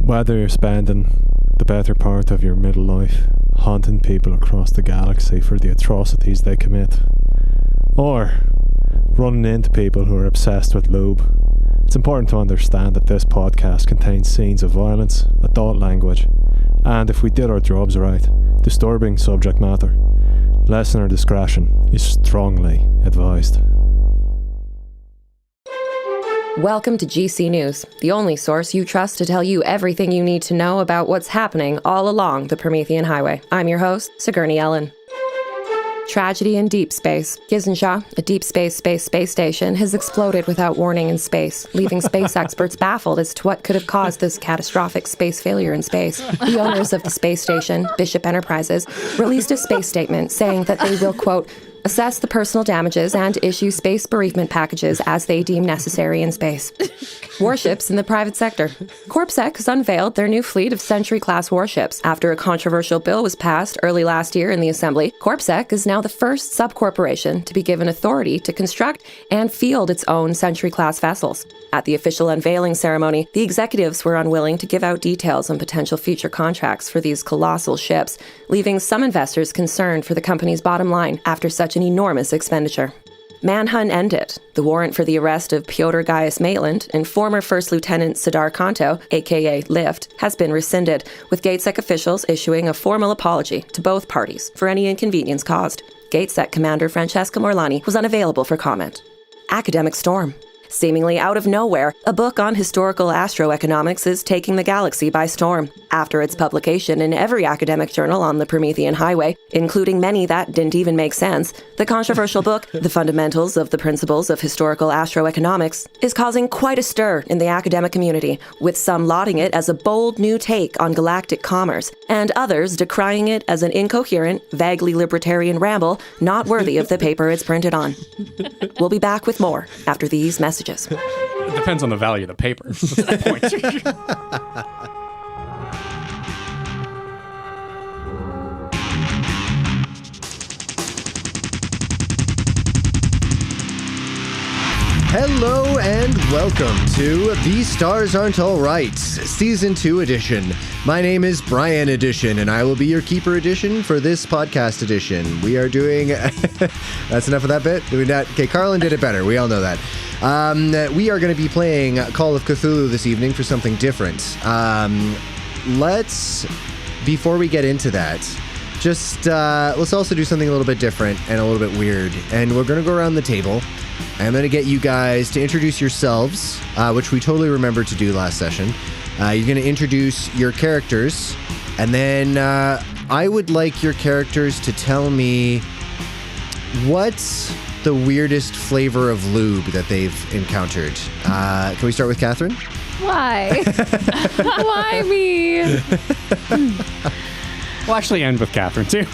Whether you're spending the better part of your middle life hunting people across the galaxy for the atrocities they commit, or running into people who are obsessed with lube, it's important to understand that this podcast contains scenes of violence, adult language, and if we did our jobs right, disturbing subject matter. Listener discretion is strongly advised. Welcome to GC News, the only source you trust to tell you everything you need to know about what's happening all along the Promethean Highway. I'm your host, Sigourney Ellen. Tragedy in deep space. Gizenshaw, a deep space station, has exploded without warning in space, leaving space experts baffled as to what could have caused this catastrophic space failure in space. The owners of the space station, Bishop Enterprises, released a space statement saying that they will, quote, assess the personal damages and issue space bereavement packages as they deem necessary in space. Warships in the private sector. CorpSec has unveiled their new fleet of Sentry-class warships. After a controversial bill was passed early last year in the Assembly, CorpSec is now the first subcorporation to be given authority to construct and field its own Sentry-class vessels. At the official unveiling ceremony, the executives were unwilling to give out details on potential future contracts for these colossal ships, leaving some investors concerned for the company's bottom line after such an enormous expenditure. Manhunt ended. The warrant for the arrest of Pyotr Maitland and former First Lieutenant Sidar Kanto, aka Lift, has been rescinded, with GateSec officials issuing a formal apology to both parties for any inconvenience caused. GateSec Commander Francesca Morlani was unavailable for comment. Academic storm. Seemingly out of nowhere, a book on historical astroeconomics is taking the galaxy by storm. After its publication in every academic journal on the Promethean Highway, including many that didn't even make sense, the controversial book, The Fundamentals of the Principles of Historical Astroeconomics, is causing quite a stir in the academic community, with some lauding it as a bold new take on galactic commerce, and others decrying it as an incoherent, vaguely libertarian ramble not worthy of the paper it's printed on. We'll be back with more after these messages. It depends on the value of the paper. That's the point. Hello and welcome to The Stars Aren't All Right, Season 2 edition. My name is Brian Edition, and I will be your keeper edition for this podcast edition. We are doing... That's enough of that bit? Doing that? Okay, Carlin did it better. We all know that. We are going to be playing Call of Cthulhu this evening for something different. Before we get into that, let's also do something a little bit different and a little bit weird. And we're going to go around the table. I'm going to get you guys to introduce yourselves, which we totally remembered to do last session. You're going to introduce your characters, and then I would like your characters to tell me what's the weirdest flavor of lube that they've encountered. Can we start with Catherine? Why? Why me? We'll actually end with Catherine, too.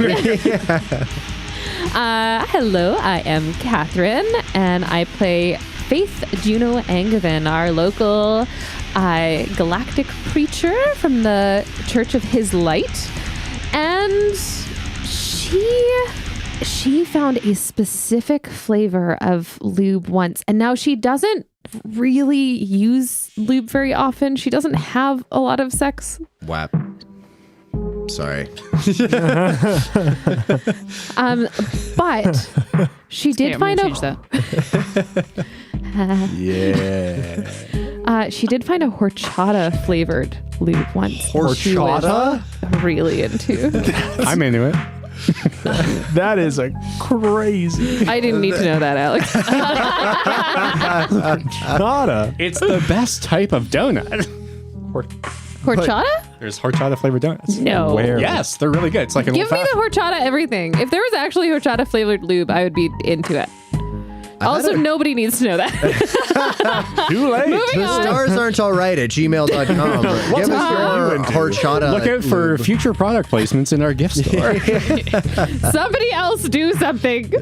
Hello, I am Catherine, and I play Faith Juno Angevin, our local galactic preacher from the Church of His Light. And she found a specific flavor of lube once, and now she doesn't really use lube very often. She doesn't have a lot of sex. WAP. Sorry. But she did find out. Yeah. She did find a horchata flavored lube once. Horchata? She was really into. I'm into it. That is a crazy... I didn't need to know that, Alex. Horchata. It's the best type of donut. Horchata? There's horchata flavored donuts. No. Where? Yes, they're really good. It's like an Give me the horchata everything. If there was actually horchata flavored lube, I would be into it. Also, nobody needs to know that. Too late. Moving The on. stars aren't all right at gmail.com. Give us your horchata. Look out for future product placements in our gift store. Somebody else do something.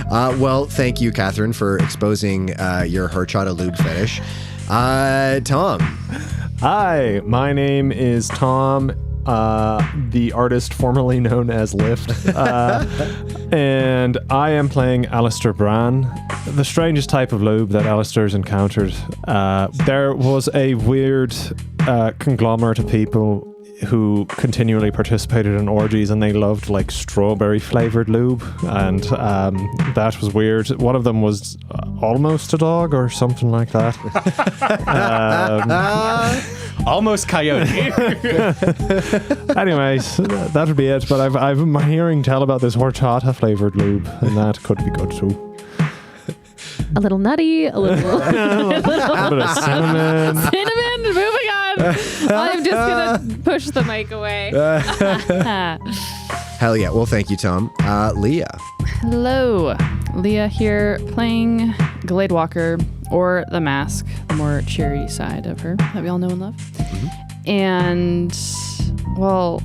Well, thank you, Catherine, for exposing your horchata lube fetish. Tom. Hi, my name is Tom. the artist formerly known as Lift. And I am playing Alastar Bran, the strangest type of lube that Alastar's encountered. There was a weird conglomerate of people who continually participated in orgies, and they loved like strawberry flavored lube, and that was weird. One of them was almost a dog or something like that. Almost coyote. Anyways, that would be it. But I'm hearing tell about this horchata flavored lube, and that could be good too. A little nutty, a little A bit of cinnamon. cinnamon. Moving on. I'm just gonna push the mic away. Hell yeah. Well, thank you, Tom. Leah. Hello, Leah here, playing Glade Walker, or the Mask, the more cheery side of her that we all know and love. Mm-hmm. And, well,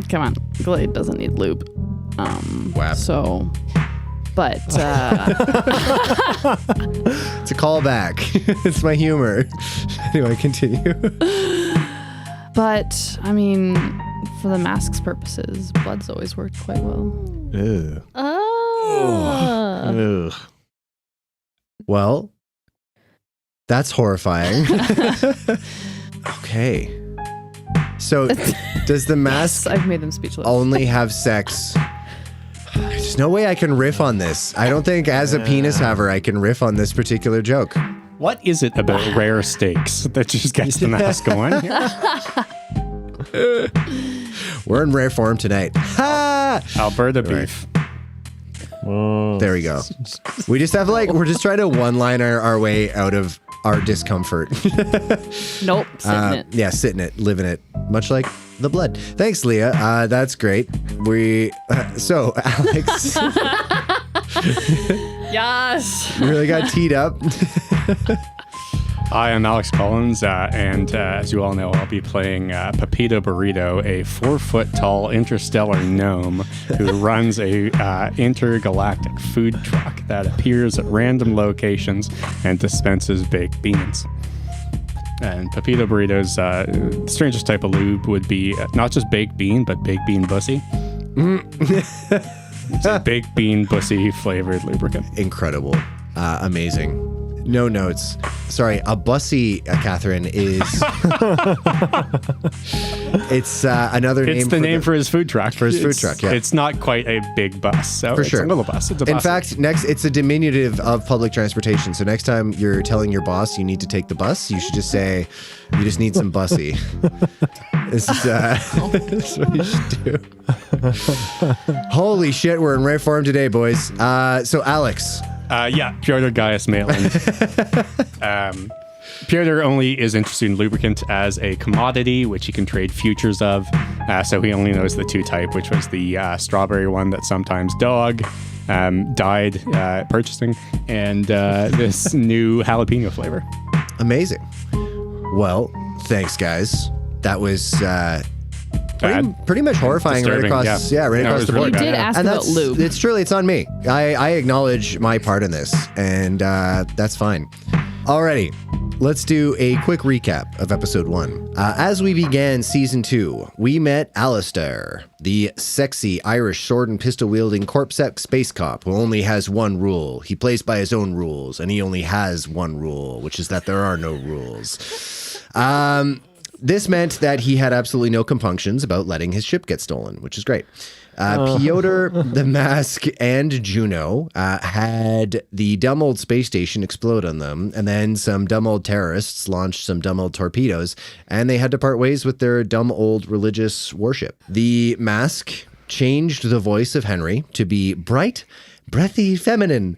come on, Glade doesn't need lube. Whap. So, but It's a callback. It's my humor. Anyway, continue. but I mean, for the Mask's purposes, blood's always worked quite well. Ew. Oh. Ugh. Well, that's horrifying. Okay. So, does the mask I've made them speechless. only have sex? There's no way I can riff on this. I don't think as a penis haver I can riff on this particular joke. What is it about rare steaks that just gets the mask going? We're in rare form tonight. Ha! Alberta beef. There we go. We just have we're just trying to one-liner our way out of our discomfort. Nope, sitting it. Yeah, sitting it, living it, much like the blood. Thanks, Leah. That's great. So, Alex, Yes. you really got teed up. Hi, I'm Alex Collins, and as you all know, I'll be playing Pepito Burrito, a 4-foot-tall interstellar gnome who runs a intergalactic food truck that appears at random locations and dispenses baked beans. And Pepito Burrito's the strangest type of lube would be not just baked bean, but baked bean bussy. It's a baked bean bussy flavored lubricant. Incredible. Amazing. No notes. Sorry, a bussy, Catherine, is... it's another name. It's the name for his food truck. For his food truck, yeah. It's not quite a big bus, so For it's sure. a little bus. It's a In bus. fact, it's a diminutive of public transportation. So next time you're telling your boss you need to take the bus, you should just say, you just need some bussy. This is that's what you should do. Holy shit, we're in rare form today, boys. So Alex. Pyotr Gaius Malin. Pyotr only is interested in lubricant as a commodity, which he can trade futures of. So he only knows the two type, which was the strawberry one that sometimes dog died purchasing, and this new jalapeno flavor. Amazing. Well, thanks, guys. That was pretty much horrifying. Disturbing, right across, yeah. right No, it across was the really board. You did bad. ask And about lube. it's on me. I acknowledge my part in this, and that's fine. Alrighty, let's do a quick recap of episode 1. As we began season 2, we met Alastar, the sexy Irish sword and pistol wielding corpsec space cop who only has one rule. He plays by his own rules, and he only has one rule, which is that there are no rules. This meant that he had absolutely no compunctions about letting his ship get stolen, which is great. Pyotr, the Mask, and Juno had the dumb old space station explode on them, and then some dumb old terrorists launched some dumb old torpedoes, and they had to part ways with their dumb old religious worship. The Mask changed the voice of Henry to be bright, breathy, feminine.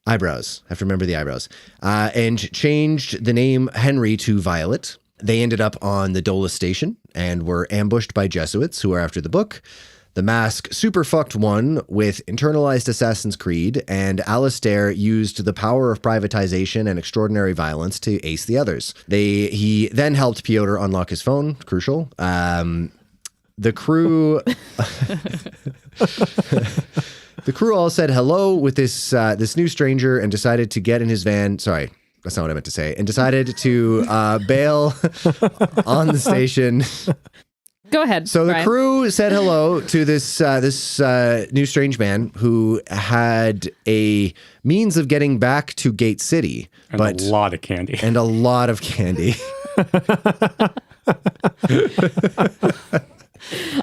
Eyebrows. I have to remember the eyebrows. And changed the name Henry to Violet. They ended up on the Dolus station and were ambushed by Jesuits who are after the book. The Mask super fucked one with internalized Assassin's Creed, and Alastar used the power of privatization and extraordinary violence to ace the others. He then helped Pyotr unlock his phone, crucial. The crew... The crew all said hello with this new stranger and decided to get in his van. Sorry, that's not what I meant to say. And decided to bail on the station. Go ahead. So the Brian. crew said hello to this new strange man who had a means of getting back to Gate City, And a lot of candy. and a lot of candy.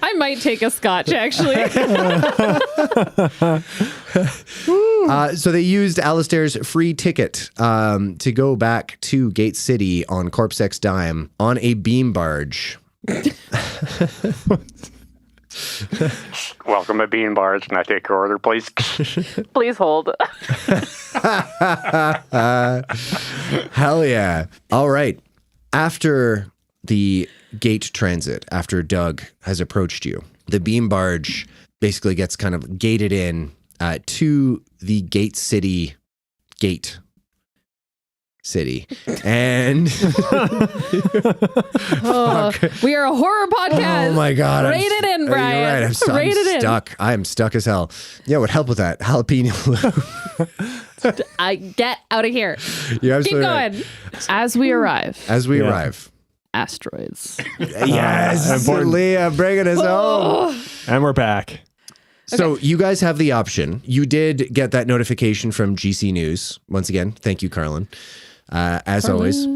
I might take a scotch, actually. So they used Alastar's free ticket to go back to Gate City on Corpse X dime on a beam barge. Welcome to Bean Barge. Can I take your order, please? Please hold. Hell yeah. All right. After the gate transit, after Doug has approached you, the beam barge basically gets kind of gated in to the Gate City gate. City. And we are a horror podcast. oh my god, Rate it in, Brian. You're right. I'm Rate it in. stuck. I am stuck as hell. Yeah, what help with that? Jalapeno. I get out of here. You're Keep absolutely going. right. As we arrive, As we arrive. asteroids. Yes, Leah bringing us home. And we're back. So you guys have the option. You did get that notification from GC News. Once again, thank you, Carlin. As always,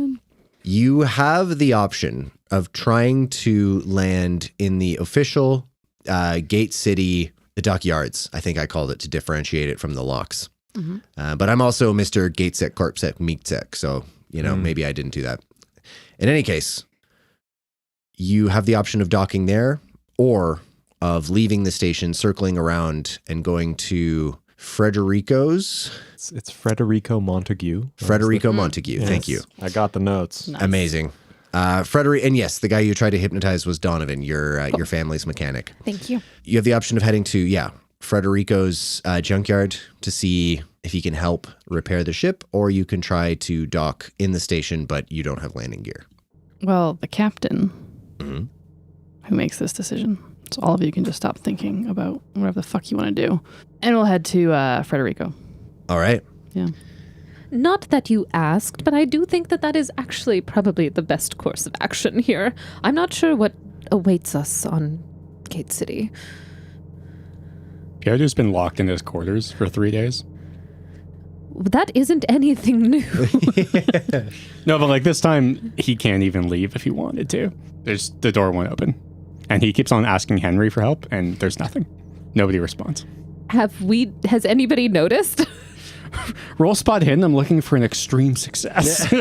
you have the option of trying to land in the official Gate City, the dockyards. I think I called it to differentiate it from the locks. But I'm also Mr. Gatesec, Corpsec, Meatsec. So, maybe I didn't do that. In any case, you have the option of docking there or of leaving the station, circling around and going to Frederico's. It's Frederico Montague. Frederico Montague. Yes, Thank you. I got the notes. Nice. Amazing. And yes, the guy you tried to hypnotize was Donovan, your family's mechanic. Thank you. You have the option of heading to, Frederico's junkyard to see if he can help repair the ship, or you can try to dock in the station, but you don't have landing gear. Well, the captain who makes this decision. So all of you can just stop thinking about whatever the fuck you want to do. And we'll head to Frederico. All right. Yeah. Not that you asked, but I do think that is actually probably the best course of action here. I'm not sure what awaits us on Gate City. Pyotr's been locked in his quarters for 3 days. That isn't anything new. No, but this time he can't even leave if he wanted to. The door won't open. And he keeps on asking Henry for help, and there's nothing. Nobody responds. Has anybody noticed? Roll spot hidden. I'm looking for an extreme success.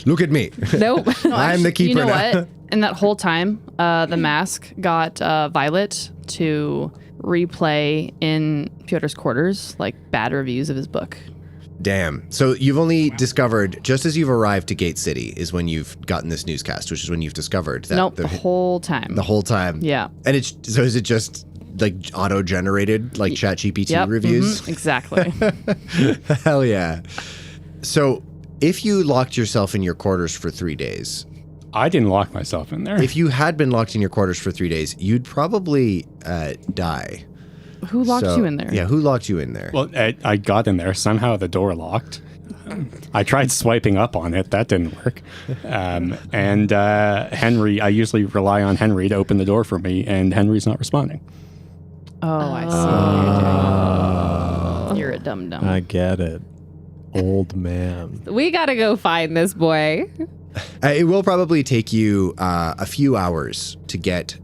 Look at me. Nope. I'm the keeper You know now. what? And that whole time, the mask got Violet to replay in Pyotr's quarters, bad reviews of his book. Damn. So you've only discovered, just as you've arrived to Gate City, is when you've gotten this newscast, which is when you've discovered that. Nope, the whole time. The whole time. Yeah. And is it just auto-generated, ChatGPT reviews? Exactly. Hell yeah. So if you locked yourself in your quarters for 3 days. I didn't lock myself in there. If you had been locked in your quarters for 3 days, you'd probably die. Who locked you in there? Yeah, who locked you in there? Well, I got in there. Somehow the door locked. I tried swiping up on it. That didn't work. And Henry, I usually rely on Henry to open the door for me, and Henry's not responding. Oh, I see what you're doing. You're a dum-dum. I get it. Old man. We gotta go find this boy. It will probably take you a few hours to get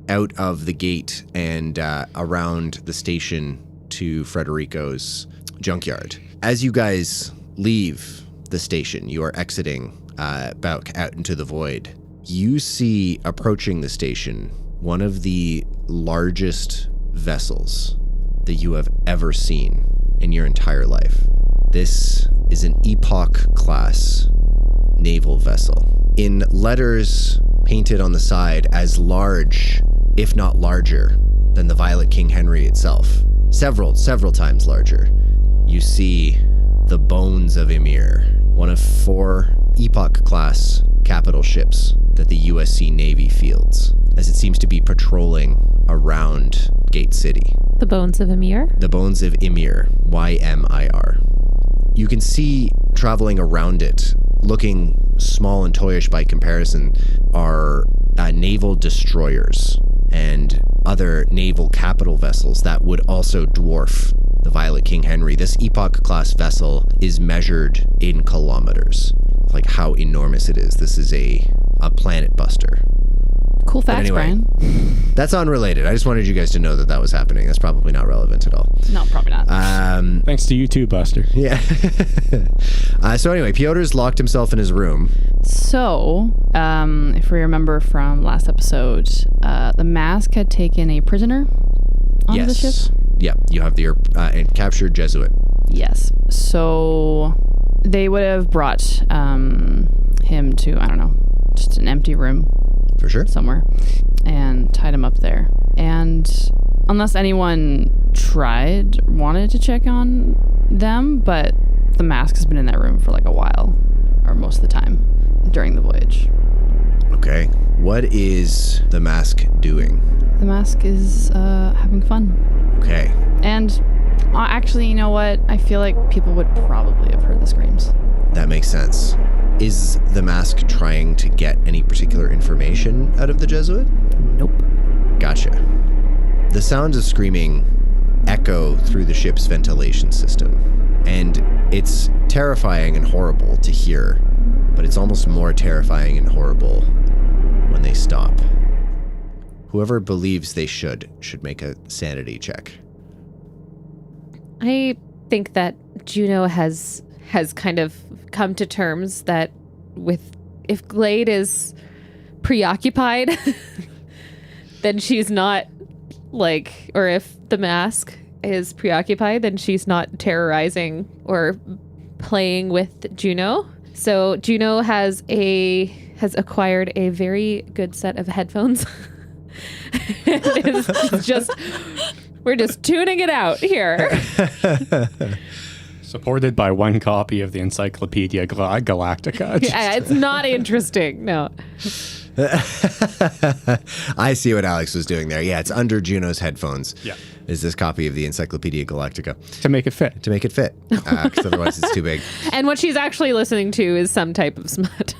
out of the gate and around the station to Frederico's junkyard. As you guys leave the station, you are exiting back out into the void. You see approaching the station one of the largest vessels that you have ever seen in your entire life. This is an Epoch-class naval vessel. In letters painted on the side as large, if not larger, than the Violet King Henry itself, several times larger, you see the bones of Ymir, one of 4 Epoch-class capital ships that the USC Navy fields, as it seems to be patrolling around Gate City. The bones of Ymir? The bones of Ymir, Y-M-I-R. You can see traveling around it, looking small and toyish by comparison, are naval destroyers and other naval capital vessels that would also dwarf the Violet King Henry. This Epoch-class vessel is measured in kilometers. like how enormous it is. This is a planet buster. Cool facts, anyway, Brian. That's unrelated. I just wanted you guys to know that was happening. That's probably not relevant at all. No, probably not. Thanks to you too, Buster. Yeah. So anyway, Pyotr's locked himself in his room. So, if we remember from last episode, the mask had taken a prisoner on the ship. Yeah, you have the and captured Jesuit. Yes. So they would have brought him to, I don't know, just an empty room. For sure. Somewhere. And tied him up there. And unless anyone wanted to check on them, but the mask has been in that room for like a while, or most of the time during the voyage. Okay. What is the mask doing? The mask is having fun. Okay. And actually, you know what? I feel like people would probably have heard the screams. That makes sense. Is the mask trying to get any particular information out of the Jesuit? Nope. Gotcha. The sounds of screaming echo through the ship's ventilation system, and it's terrifying and horrible to hear, but it's almost more terrifying and horrible when they stop. Whoever believes they should make a sanity check. I think that Juno has kind of come to terms that if Glade is preoccupied, then she's not or if the mask is preoccupied, then she's not terrorizing or playing with Juno. So Juno has acquired a very good set of headphones. We're just tuning it out here. Supported by one copy of the Encyclopedia Galactica. Yeah, it's not interesting. No. I see what Alex was doing there. Yeah, it's under Juno's headphones. Yeah. Is this copy of the Encyclopedia Galactica. To make it fit. To make it fit. Because otherwise it's too big. And what she's actually listening to is some type of smut.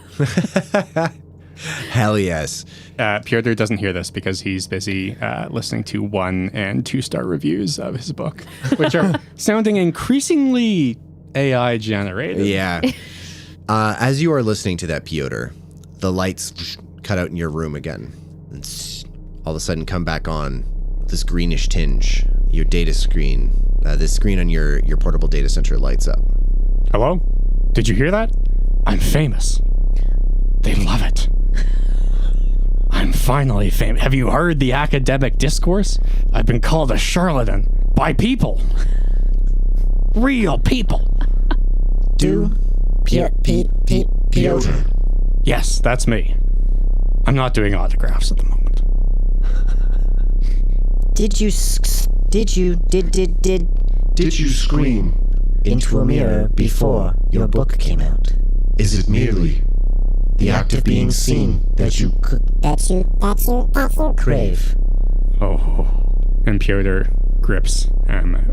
Hell yes. Pyotr doesn't hear this because he's busy listening to 1- and 2-star reviews of his book, which are sounding increasingly AI generated. Yeah. As you are listening to that, Pyotr, the lights cut out in your room again. And all of a sudden come back on this greenish tinge. Your data screen, the screen on your portable data center lights up. Hello? Did you hear that? I'm famous. They love it. I'm finally famous. Have you heard the academic discourse? I've been called a charlatan by people. Real people. Pyotr. Yes, that's me. I'm not doing autographs at the moment. Did you scream into a mirror before your book came out? Is it merely the act of being seen that you crave? Oh. And Pyotr grips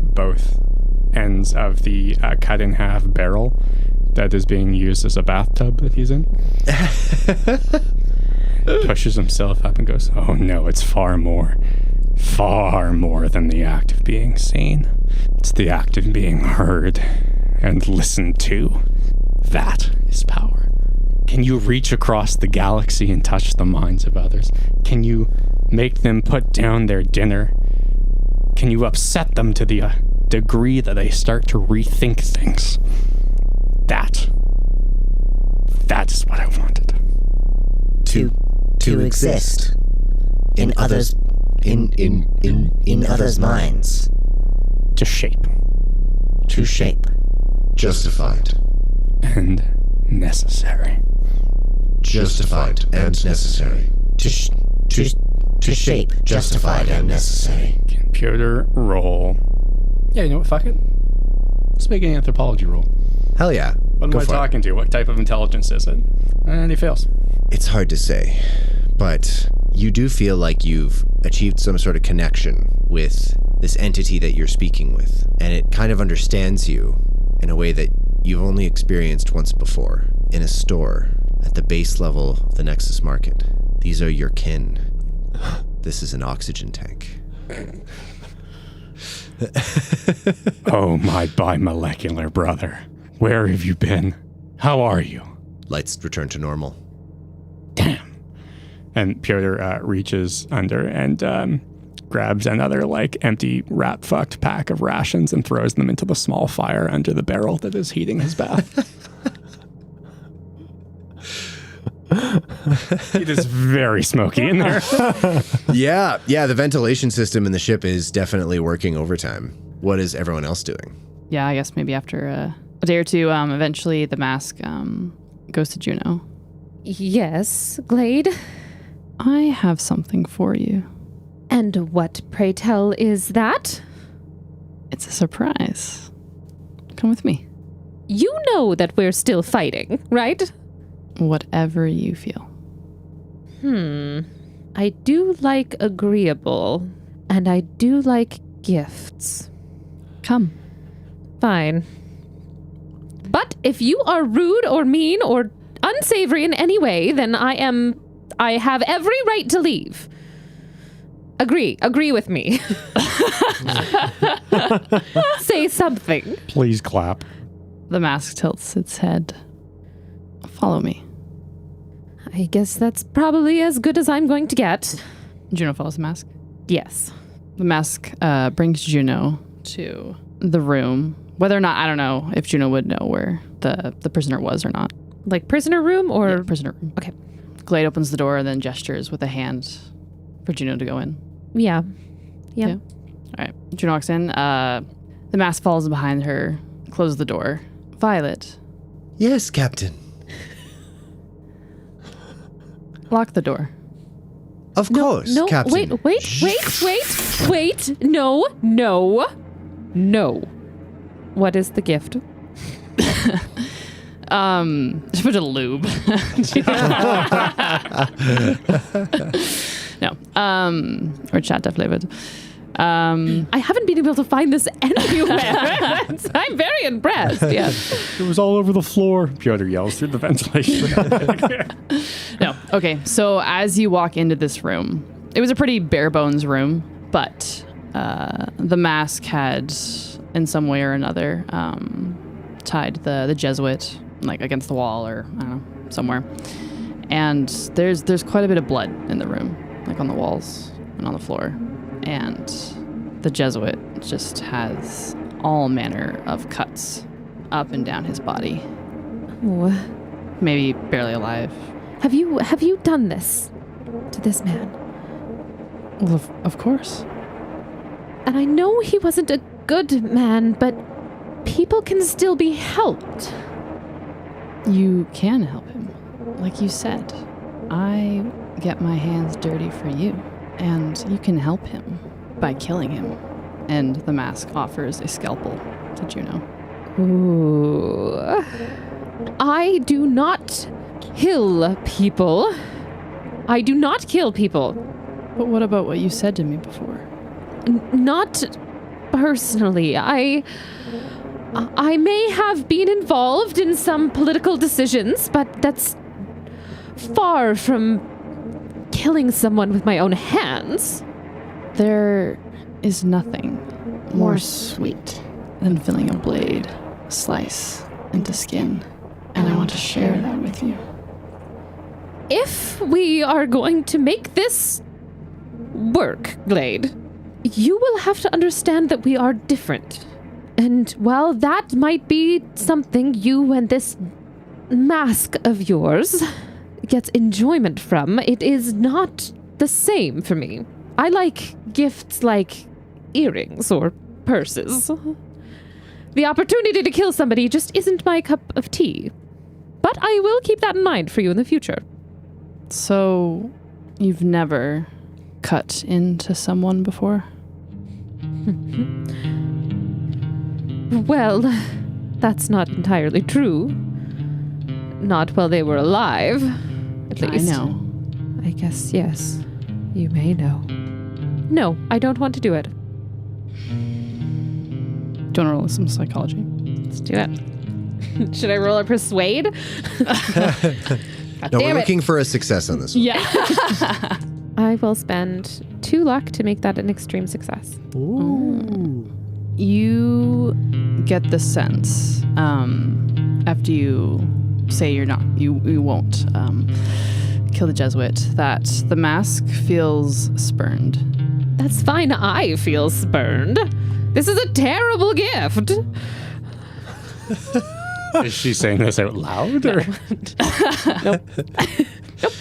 both ends of the cut-in-half barrel that is being used as a bathtub that he's in. Pushes himself up and goes, oh no, it's far more than the act of being seen. It's the act of being heard and listened to. That is power. Can you reach across the galaxy and touch the minds of others? Can you make them put down their dinner? Can you upset them to the degree that they start to rethink things? That's what I wanted. To exist in others in others' minds. To shape. justified and necessary. justified and necessary To shape, justified and necessary. Can Pyotr roll? Yeah, you know what? Fuck it. Let's make an anthropology roll. Hell yeah. What am I talking to? What type of intelligence is it? And he fails. It's hard to say, but you do feel like you've achieved some sort of connection with this entity that you're speaking with, and it kind of understands you in a way that you've only experienced once before, in a store at the base level of the Nexus Market. These are your kin. This is an oxygen tank. Oh, my bimolecular brother. Where have you been? How are you? lights return to normal. Damn. And Pyotr reaches under and grabs another empty rat-fucked pack of rations and throws them into the small fire under the barrel that is heating his bath. It is very smoky in there. Yeah, the ventilation system in the ship is definitely working overtime. What is everyone else doing? Yeah, I guess maybe after a day or two, eventually the mask goes to Juno. Yes, Glade. I have something for you. And what, pray tell, is that? It's a surprise. Come with me. You know that we're still fighting, right? Whatever you feel. I do like agreeable, and I do like gifts. Come. Fine. But if you are rude or mean or unsavory in any way, then I have every right to leave. Agree with me. Say something. Please clap. The mask tilts its head. Follow me. I guess that's probably as good as I'm going to get. Juno follows the mask. Yes. The mask brings Juno to the room. Whether or not, I don't know if Juno would know where the prisoner was or not. Like prisoner room or? Yeah, prisoner room. Okay. Glade opens the door and then gestures with a hand for Juno to go in. Yeah. All right. Juno walks in. The mask follows behind her, closes the door. Violet. Yes, Captain. Lock the door. Of course, no, Captain. Wait. No. What is the gift? Just a bunch of lube. No. Or chat flavored. I haven't been able to find this anywhere. I'm very impressed. Yeah. It was all over the floor. Pyotr yells through the ventilation. No. Okay. So as you walk into this room, it was a pretty bare bones room, but the mask had, in some way or another, tied the Jesuit against the wall or I don't know, somewhere. And there's quite a bit of blood in the room, on the walls and on the floor. And the Jesuit just has all manner of cuts up and down his body. Ooh. Maybe barely alive. Have you done this to this man? Well, of course. And I know he wasn't a good man, but people can still be helped. You can help him. Like you said, I get my hands dirty for you. And you can help him by killing him. And the mask offers a scalpel to Juno. Ooh. I do not kill people. I do not kill people. But what about what you said to me before? Not personally. I may have been involved in some political decisions, but that's far from killing someone with my own hands. There is nothing more sweet than filling a blade, slice into skin, and I want to share that with you. If we are going to make this work, Glade, you will have to understand that we are different. And while that might be something you and this mask of yours gets enjoyment from, it is not the same for me. I like gifts like earrings or purses. The opportunity to kill somebody just isn't my cup of tea. But I will keep that in mind for you in the future. So, you've never cut into someone before? Well, that's not entirely true. Not while they were alive. At least. I know. I guess, yes. You may know. No, I don't want to do it. Don't roll some psychology. Let's do it. Should I roll a persuade? No, we're looking for a success on this one. Yeah. I will spend 2 luck to make that an extreme success. Ooh. You get the sense, after you say you won't kill the Jesuit, that the mask feels spurned. That's fine. I feel spurned. This is a terrible gift. Is she saying this out loud? Or? Nope. Nope.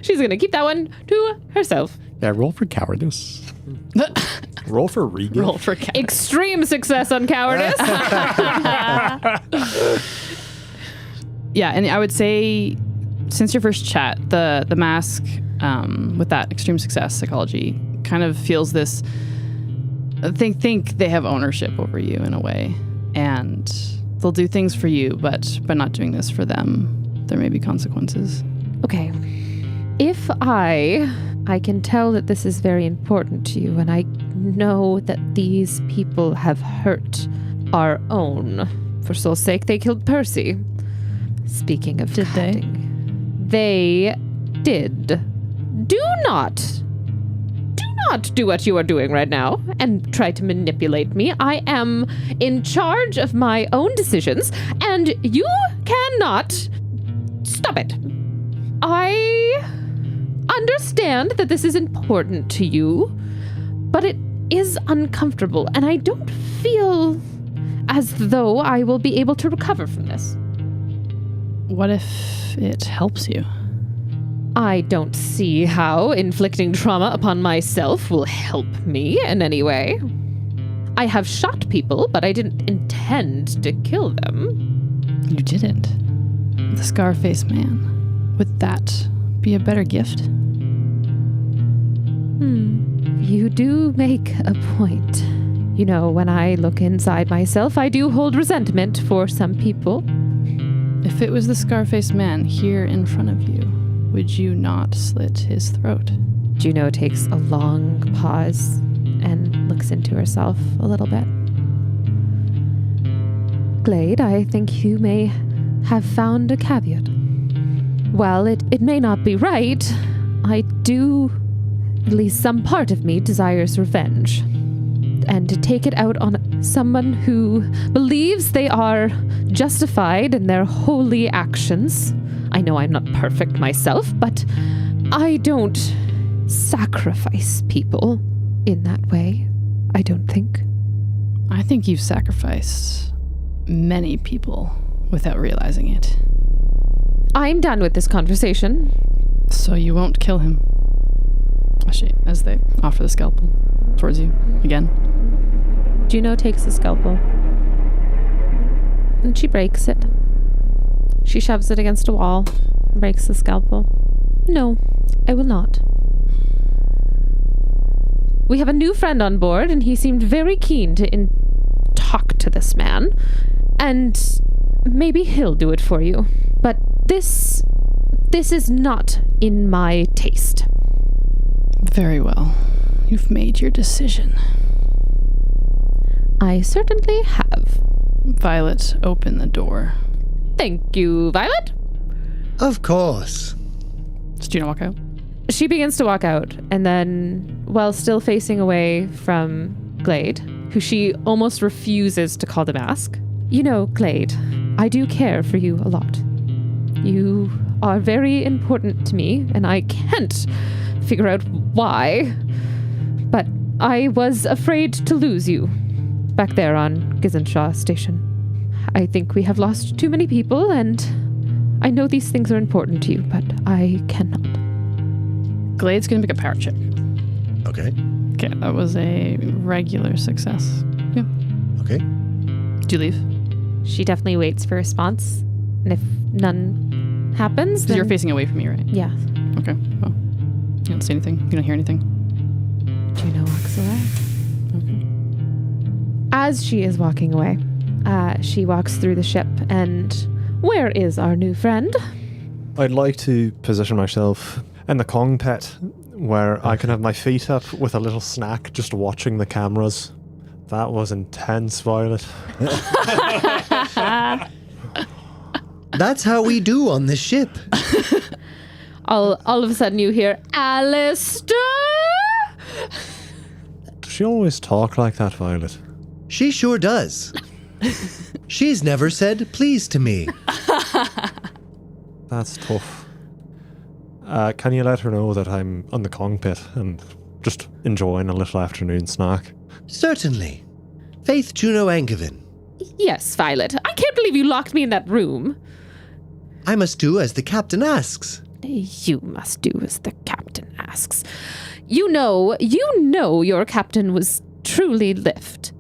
She's going to keep that one to herself. Yeah, roll for cowardice. Roll for Regan. Roll for cowardice. Extreme success on cowardice. Yeah, and I would say since your first chat, the mask with that extreme success psychology kind of feels this. Think they have ownership over you in a way, and they'll do things for you, but by not doing this for them, there may be consequences. Okay. If I can tell that this is very important to you, and I know that these people have hurt our own. For soul's sake, they killed Percy. Speaking of Did they? They did. Do not do what you are doing right now and try to manipulate me. I am in charge of my own decisions, and you cannot stop it. I understand that this is important to you, but it is uncomfortable, and I don't feel as though I will be able to recover from this. What if it helps you? I don't see how inflicting trauma upon myself will help me in any way. I have shot people, but I didn't intend to kill them. You didn't. The Scar-faced man. Would that be a better gift? You do make a point. You know, when I look inside myself, I do hold resentment for some people. If it was the Scar-faced man here in front of you, would you not slit his throat? Juno takes a long pause and looks into herself a little bit. Glade, I think you may have found a caveat. While it may not be right, I do, at least some part of me desires revenge. And to take it out on someone who believes they are justified in their holy actions. I know I'm not perfect myself, but I don't sacrifice people in that way, I don't think. I think you've sacrificed many people without realizing it. I'm done with this conversation. So you won't kill him. As they offer the scalpel towards you again. Juno takes the scalpel. And she breaks it. She shoves it against a wall, breaks the scalpel. No, I will not. We have a new friend on board, and he seemed very keen to talk to this man. And maybe he'll do it for you. But this is not in my taste. Very well. You've made your decision. I certainly have. Violet, open the door. Thank you, Violet. Of course. Does Juno walk out? She begins to walk out, and then, while still facing away from Glade, who she almost refuses to call the mask. You know, Glade, I do care for you a lot. You are very important to me, and I can't figure out why. But I was afraid to lose you back there on Gizenshaw Station. I think we have lost too many people, and I know these things are important to you, but I cannot. Glade's gonna make a power check. Okay. Okay, that was a regular success. Yeah. Okay. Do you leave? She definitely waits for a response, and if none happens, Because then... you're facing away from me, right? Yeah. Okay. Well, you don't see anything. You don't hear anything. Juno walks away. Okay. As she is walking away, she walks through the ship, and where is our new friend? I'd like to position myself in the Kong pit where I can have my feet up with a little snack just watching the cameras. That was intense, Violet. That's how we do on this ship. All of a sudden you hear, Alastar! Does she always talk like that, Violet? She sure does. She's never said please to me. That's tough. Can you let her know that I'm on the cockpit and just enjoying a little afternoon snack? Certainly. Faith Juno Angevin. Yes, Violet. I can't believe you locked me in that room. I must do as the captain asks. You must do as the captain asks. You know your captain was truly Lift.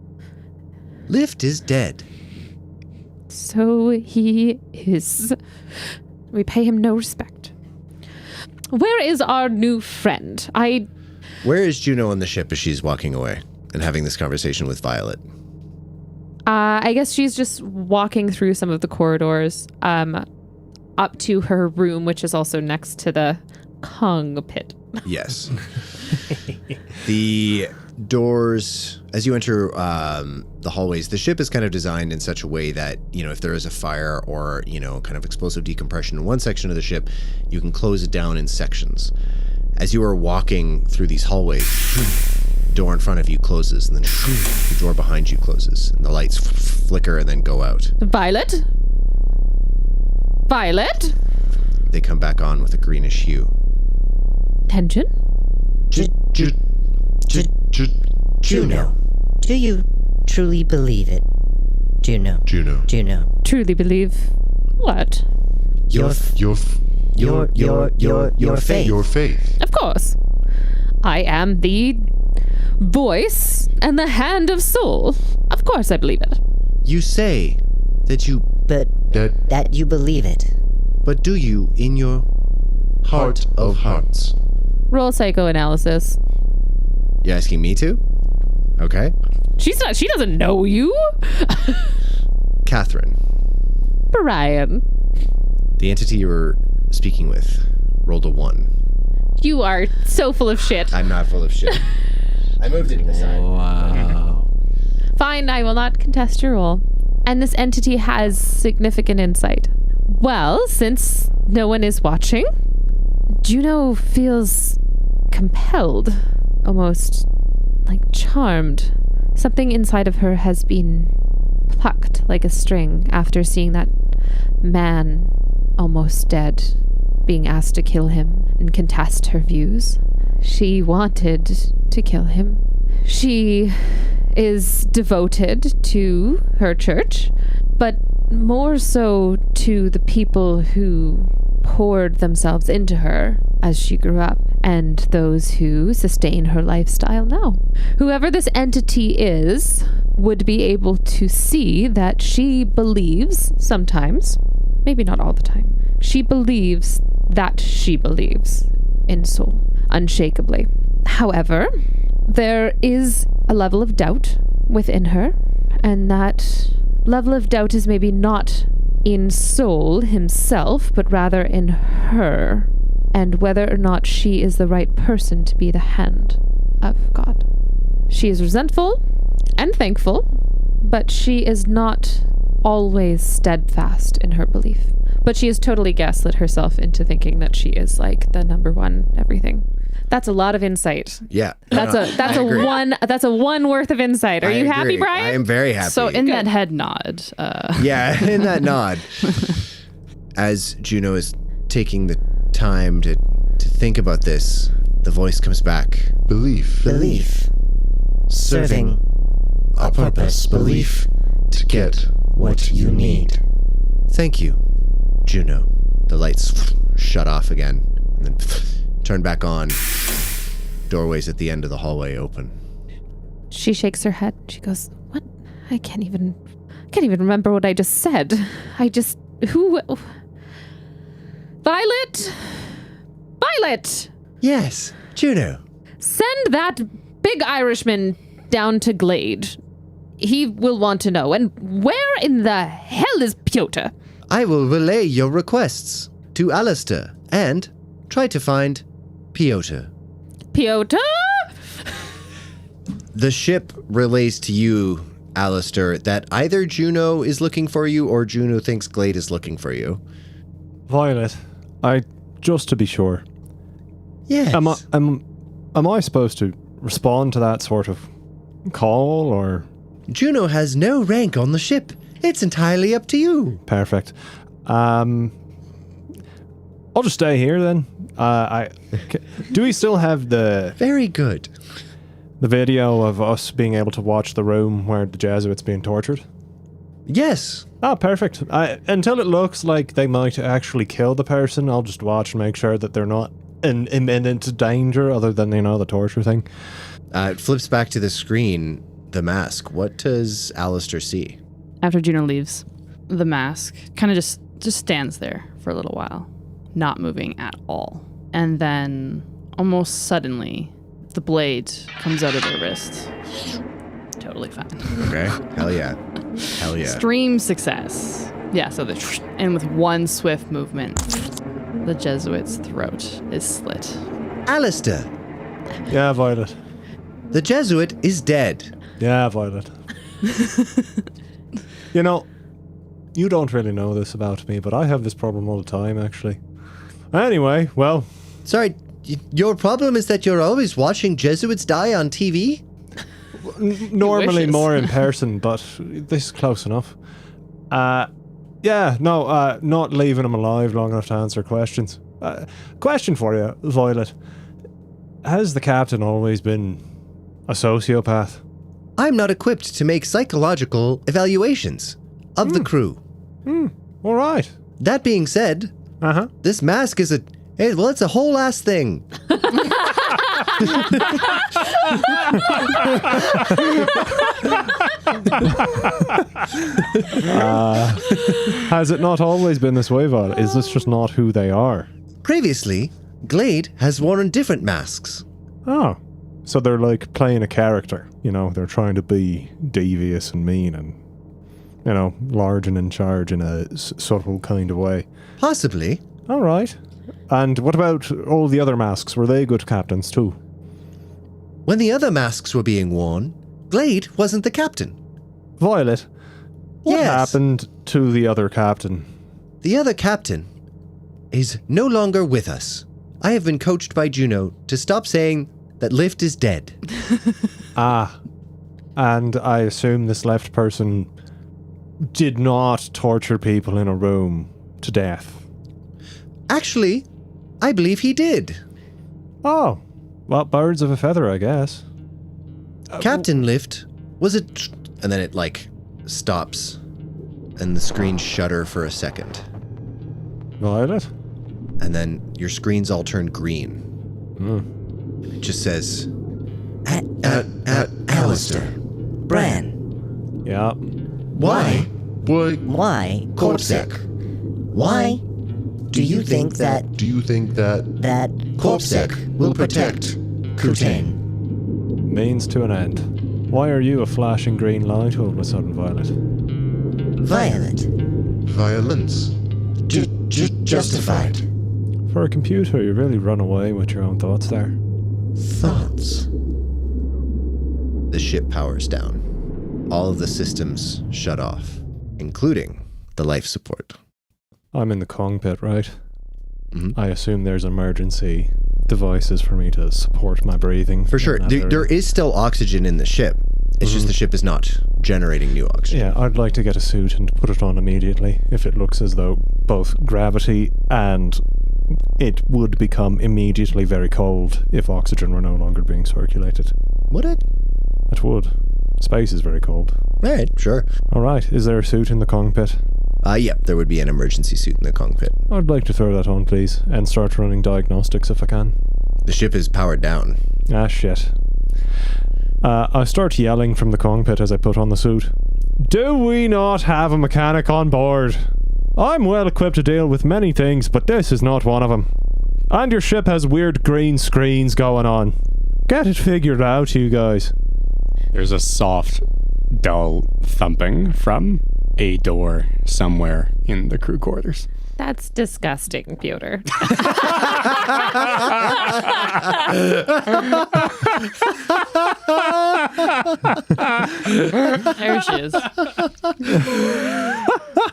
Lift is dead. So he is. We pay him no respect. Where is our new friend? Where is Juno on the ship as she's walking away and having this conversation with Violet? I guess she's just walking through some of the corridors, up to her room, which is also next to the Kong pit. Yes. The doors, as you enter the hallways, the ship is kind of designed in such a way that, if there is a fire or, kind of explosive decompression in one section of the ship, you can close it down in sections. As you are walking through these hallways, the door in front of you closes, and then the door behind you closes, and the lights flicker and then go out. Violet? Violet? They come back on with a greenish hue. Tension? Juno. Do you truly believe it? Juno. Truly believe what? Your faith. Your faith. Of course. I am the voice and the hand of soul. Of course I believe it. You say that you... That you believe it. But do you, in your Heart of hearts. Roll psychoanalysis. You asking me to? Okay. She doesn't know you. Catherine, Brian. the entity you were speaking with, rolled a 1. You are so full of shit. I'm not full of shit. I moved it aside. Wow. Fine, I will not contest your roll. And this entity has significant insight. Well, since no one is watching, Juno feels compelled, almost like charmed. Something inside of her has been plucked like a string after seeing that man almost dead, being asked to kill him and contest her views. She wanted to kill him. She is devoted to her church, but more so to the people who poured themselves into her as she grew up, and those who sustain her lifestyle now. Whoever this entity is would be able to see that she believes sometimes, maybe not all the time, she believes that she believes in soul, unshakably. However, there is a level of doubt within her, and that level of doubt is maybe not in Soul himself, but rather in her, and whether or not she is the right person to be the hand of God. She is resentful and thankful, but she is not always steadfast in her belief. But she has totally gaslit herself into thinking that she is like the number one everything. That's a lot of insight. Yeah. That's a one worth of insight. Are you happy, Brian? I am very happy. So in that head nod. Yeah, in that nod. As Juno is taking the time to think about this, the voice comes back. Belief. Serving A purpose. Belief to get what you need. Thank you, Juno. The lights shut off again and then turn back on. Doorways at the end of the hallway open. She shakes her head. She goes, "What? I can't even remember what I just said. Who? Violet? Yes, Juno. Send that big Irishman down to Glade. He will want to know. And where in the hell is Pyotr?" I will relay your requests to Alastar and try to find Pyotr. Pyotr? The ship relays to you, Alastar, that either Juno is looking for you or Juno thinks Glade is looking for you. Violet, just to be sure, Yes. am I supposed to respond to that sort of call, or? Juno has no rank on the ship. It's entirely up to you. Perfect. I'll just stay here then. Do we still have the Very good. video of us being able to watch the room where the Jesuits being tortured? Yes. Oh, perfect. Until it looks like they might actually kill the person, I'll just watch and make sure that they're not in imminent danger other than, the torture thing. It flips back to the screen, the mask. What does Alastar see? After Juno leaves, the mask kind of just stands there for a little while, not moving at all. And then, almost suddenly, the blade comes out of their wrist. Totally fine. Okay. Hell yeah. Hell yeah. Extreme success. Yeah, so and with one swift movement, the Jesuit's throat is slit. Alastar, Yeah, Violet. the Jesuit is dead. Yeah, Violet. You don't really know this about me, but I have this problem all the time, actually. Anyway, well... Sorry, your problem is that you're always watching Jesuits die on TV? Normally wishes. more in person, but this is close enough. Not leaving him alive long enough to answer questions. Question for you, Violet. Has the captain always been a sociopath? I'm not equipped to make psychological evaluations of the crew. All right. That being said, Uh-huh. this mask is it's a whole ass thing. Has it not always been this way, Violet? Is this just not who they are? Previously, Glade has worn different masks. Oh. So they're like playing a character, they're trying to be devious and mean and, large and in charge in a subtle kind of way. Possibly. All right. And what about all the other masks? Were they good captains too? When the other masks were being worn, Glade wasn't the captain. Violet, what Yes. happened to the other captain? The other captain is no longer with us. I have been coached by Juno to stop saying that Lift is dead. And I assume this left person did not torture people in a room to death. Actually, I believe he did. Oh, well, birds of a feather, I guess. Captain Lift was and then it stops and the screen shudder for a second. Violet? And then your screens all turn green. It just says, Alastar. Bran, Yeah. Why? why, Corpsec. why do you think that Do you think that Corpsec will protect Kutain? Means to an end. Why are you a flashing green light all of a sudden, Violet? Violet, Violence. Justified. For a computer, you really run away with your own thoughts there. Thoughts. the ship powers down. All of the systems shut off, including the life support. I'm in the cockpit, right? Mhm. I assume there's emergency devices for me to support my breathing. For sure. in that There area. is still oxygen in the ship. It's just the ship is not generating new oxygen. Yeah, I'd like to get a suit and put it on immediately if it looks as though both gravity and it would become immediately very cold if oxygen were no longer being circulated. Would it? It would. Space is very cold. Alright, sure. Alright, is there a suit in the cockpit? Yeah, there would be an emergency suit in the cockpit. I'd like to throw that on, please, and start running diagnostics if I can. The ship is powered down. Ah, shit. I start yelling from the cockpit as I put on the suit. Do we not have a mechanic on board? I'm well equipped to deal with many things, but this is not one of them. And your ship has weird green screens going on. Get it figured out, you guys. There's a soft, dull thumping from a door somewhere in the crew quarters. That's disgusting, Pyotr. There she is.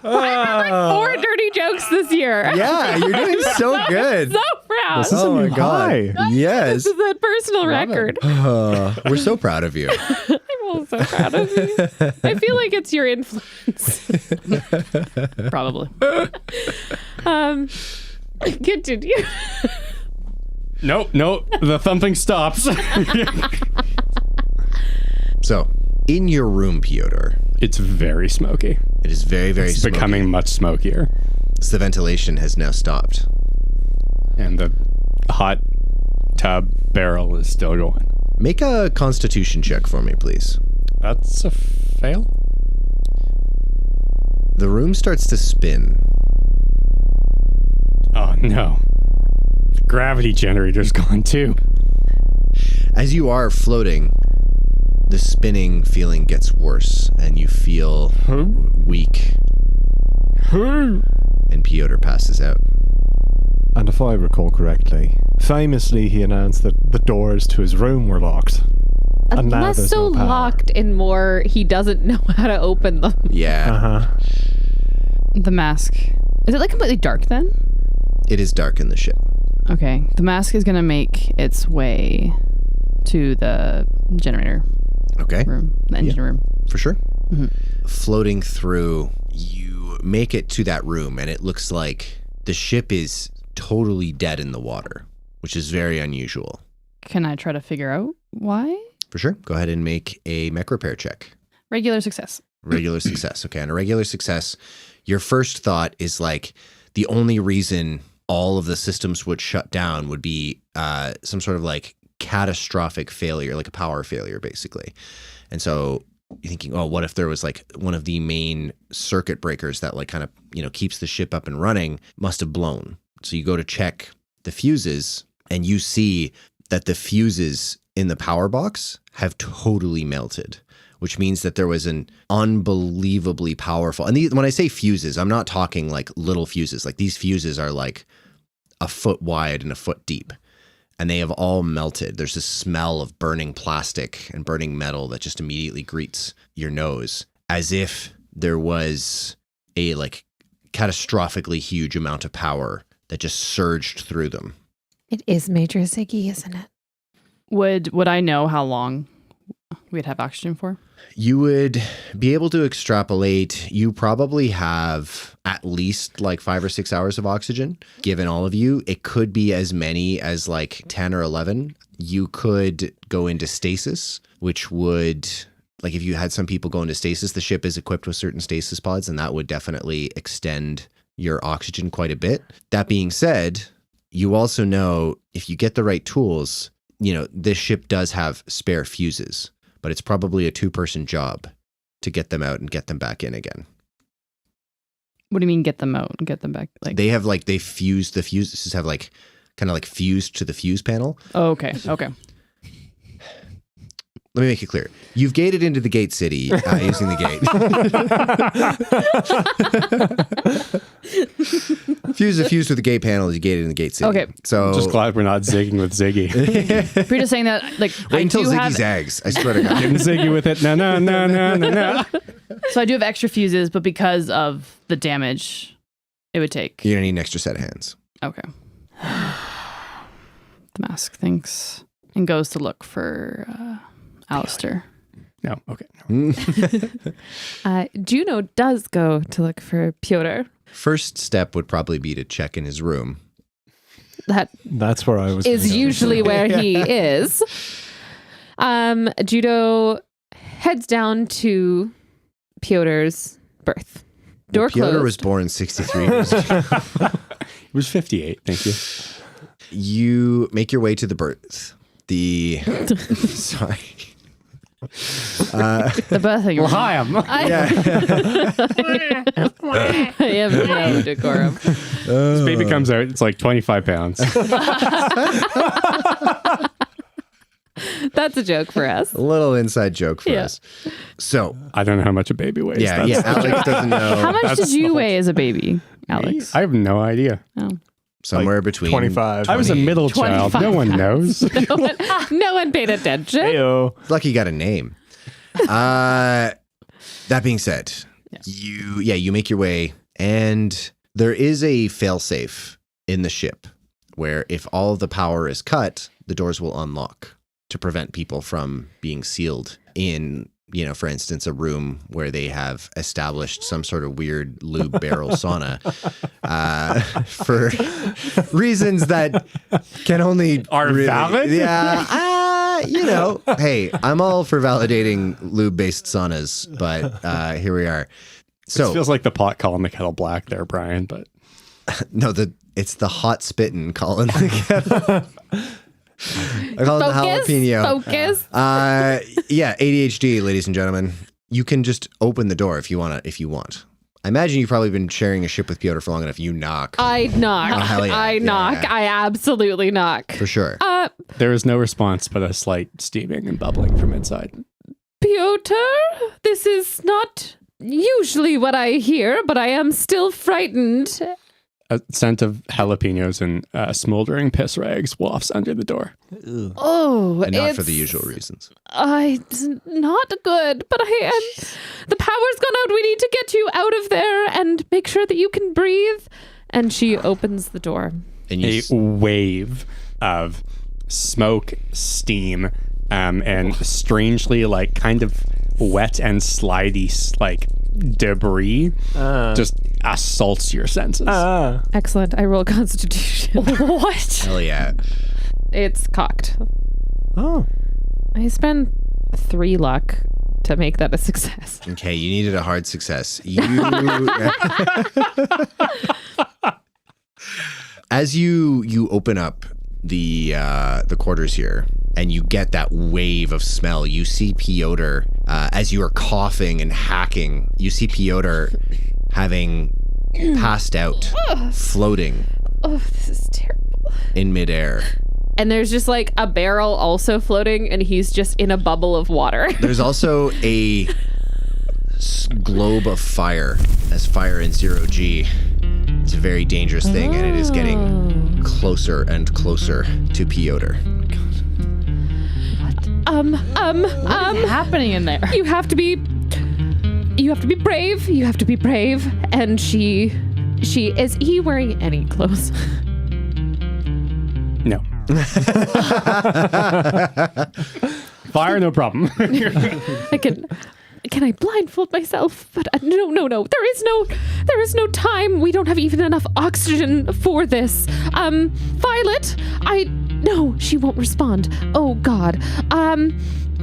Like 4 dirty jokes this year. Yeah, you're doing so good. So proud. This is Oh a my new god. high. Yes. This is a personal record. We're so proud of you. I'm also proud of you. I feel like it's your influence. Probably. Continue. Nope. The thumping stops. So, in your room, Pyotr, It's very smoky. it is very, very It's smoky. becoming much smokier. So the ventilation has now stopped. And the hot tub barrel is still going. Make a constitution check for me, please. That's a fail? The room starts to spin. Oh, no. The gravity generator's gone, too. As you are floating, the spinning feeling gets worse, and you feel weak, and Pyotr passes out. And if I recall correctly, famously he announced that the doors to his room were locked. And now Less there's so no power. locked and more he doesn't know how to open them. Yeah, Uh-huh. The mask. Is it like completely dark then? it is dark in the ship. Okay. The mask is going to make its way to the generator Okay, room, the engine room. for sure. Mhm. Floating through, you make it to that room, and it looks like the ship is totally dead in the water, which is very unusual. Can I try to figure out why? For sure. Go ahead and make a mech repair check. Regular success. Regular success. Okay. On a regular success, your first thought is like the only reason all of the systems would shut down would be some sort of like catastrophic failure, like a power failure, basically. And so you're thinking, oh, what if there was like one of the main circuit breakers that like kind of, keeps the ship up and running must have blown. So you go to check the fuses and you see that the fuses in the power box have totally melted, which means that there was an unbelievably powerful, and when I say fuses, I'm not talking like little fuses. Like these fuses are like a foot wide and a foot deep, and they have all melted. There's this smell of burning plastic and burning metal that just immediately greets your nose, as if there was a like catastrophically huge amount of power that just surged through them. It is Major Ziggy, isn't it? Would I know how long we'd have oxygen for? You would be able to extrapolate. You probably have at least like 5 or 6 hours of oxygen given all of you. It could be as many as like 10 or 11. You could go into stasis, which would, like if you had some people go into stasis, the ship is equipped with certain stasis pods, and that would definitely extend your oxygen quite a bit. That being said, you also know if you get the right tools, this ship does have spare fuses, but it's probably a 2-person job to get them out and get them back in again. What do you mean get them out and get them back? Like They fused the fuses, have like kind of like fused to the fuse panel. Oh, okay. Okay. Let me make it clear. You've gated into the gate city using the gate. Fuse with the gate panel as you gated in the gate city. Okay. I'm just glad we're not zigging with Ziggy. If you're just saying that, like, Wait until Ziggy have, zags. I swear to God. Getting Ziggy with it. No. so I do have extra fuses, but because of the damage it would take. You're going to need an extra set of hands. Okay. The mask thinks and goes to look for Alastar. No, okay. No. Juno does go to look for Pyotr. First step would probably be to check in his room. That's where I was. Is gonna go. usually where he is. Judo heads down to Pyotr's berth. Door Pyotr closed. was born 63 years ago. It was 58, thank you. You make your way to the berth. Sorry. The birth of your Hi, I'm. Yeah. I have no decorum. This baby comes out, it's like 25 pounds. That's a joke for us. A little inside joke for Yeah. us. So, I don't know how much a baby weighs. yeah, That's- Alex doesn't know. How much That's did you the weigh as a baby, Alex? I have no idea. Oh. Somewhere between 25. I was a middle child. 25 No one knows. No one paid attention. Heyo. Lucky you got a name. That being said, you make your way, and there is a failsafe in the ship where if all of the power is cut, the doors will unlock to prevent people from being sealed in for instance, a room where they have established some sort of weird lube barrel sauna for reasons that can only Are valid? Yeah. Hey, I'm all for validating lube-based saunas, but here we are. So It feels like the pot calling the kettle black there, Brian, but no, it's the hot spittin' calling the kettle. I call it the jalapeno. Focus. Yeah, ADHD, ladies and gentlemen. You can just open the door if you want. I imagine you've probably been sharing a ship with Pyotr for long enough. You knock. I knock. Oh, hell yeah. I knock. Yeah. I absolutely knock. For sure. there is no response but a slight steaming and bubbling from inside. Pyotr, this is not usually what I hear, but I am still frightened. A scent of jalapenos and smoldering piss rags wafts under the door. Oh, And not for it's- the usual reasons. It's not good, but the power's gone out. We need to get you out of there and make sure that you can breathe. And she opens the door. And A wave of smoke, steam, and strangely like kind of wet and slidey like debris just assaults your senses. Excellent. I roll Constitution. What? hell yeah. It's cocked. Oh. I spent 3 luck to make that a success. Okay, you needed a hard success. As you open up the quarters here, and you get that wave of smell, you see Pyotr, as you are coughing and hacking, you see Pyotr having passed out, floating Oh, this is terrible. in midair. And there's just like a barrel also floating, and he's just in a bubble of water. There's also a globe of fire, as fire in 0G. It's a very dangerous thing, and it is getting closer and closer to Pyotr. What's happening in there? You have to be brave. You have to be brave. And she is he wearing any clothes? No. Fire, no problem. Can I blindfold myself? But no. There is no time. We don't have even enough oxygen for this. Violet, no, she won't respond. Oh God.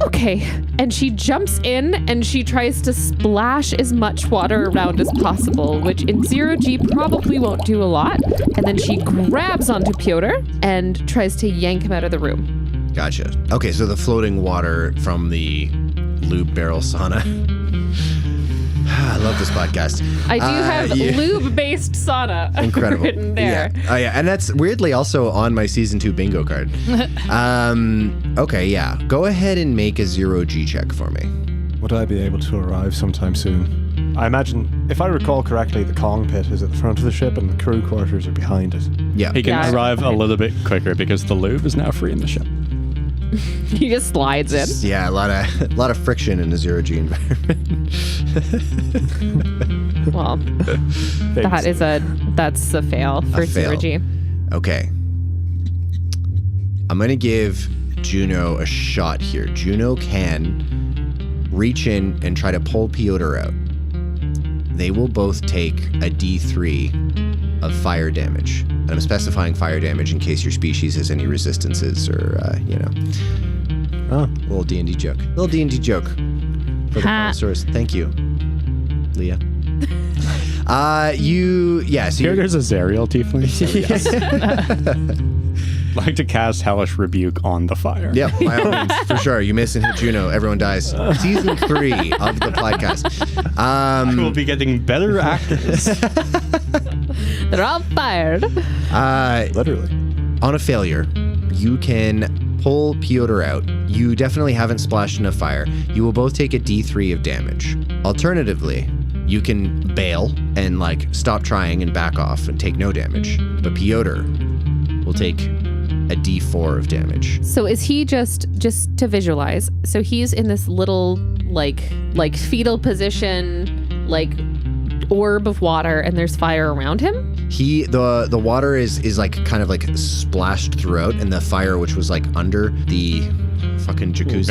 Okay. And she jumps in and she tries to splash as much water around as possible, which in 0G probably won't do a lot. And then she grabs onto Pyotr and tries to yank him out of the room. Gotcha. Okay, so the floating water from the lube barrel sauna. I love this podcast. I do have yeah. lube-based sauna Incredible. written there. Yeah. Oh, yeah. And that's weirdly also on my season 2 bingo card. Okay, yeah. Go ahead and make a 0G check for me. Would I be able to arrive sometime soon? I imagine, if I recall correctly, the Kong pit is at the front of the ship and the crew quarters are behind it. Yeah. He can Yeah. arrive a little bit quicker because the lube is now free in the ship. He just slides in. Yeah, a lot of friction in a 0G environment. Well, that's a fail for A fail. 0G. Okay. I'm going to give Juno a shot here. Juno can reach in and try to pull Pyotr out. They will both take a D3 of fire damage. And I'm specifying fire damage in case your species has any resistances or, little D&D joke. Little D&D joke for the connoisseurs. Thank you, Leah. So Here there's a Zariel tiefling. Like to cast Hellish Rebuke on the fire. Yep, by all means, for sure. You miss and hit Juno, everyone dies. Season 3 of the podcast. We'll be getting better actors. They're all fired. Literally. On a failure, you can pull Pyotr out. You definitely haven't splashed enough fire. You will both take a D3 of damage. Alternatively, you can bail and stop trying and back off and take no damage. But Pyotr will take a D4 of damage. So is he just to visualize? So he's in this little like fetal position, orb of water, and there's fire around him? The water is kind of splashed throughout, and the fire, which was under the fucking jacuzzi.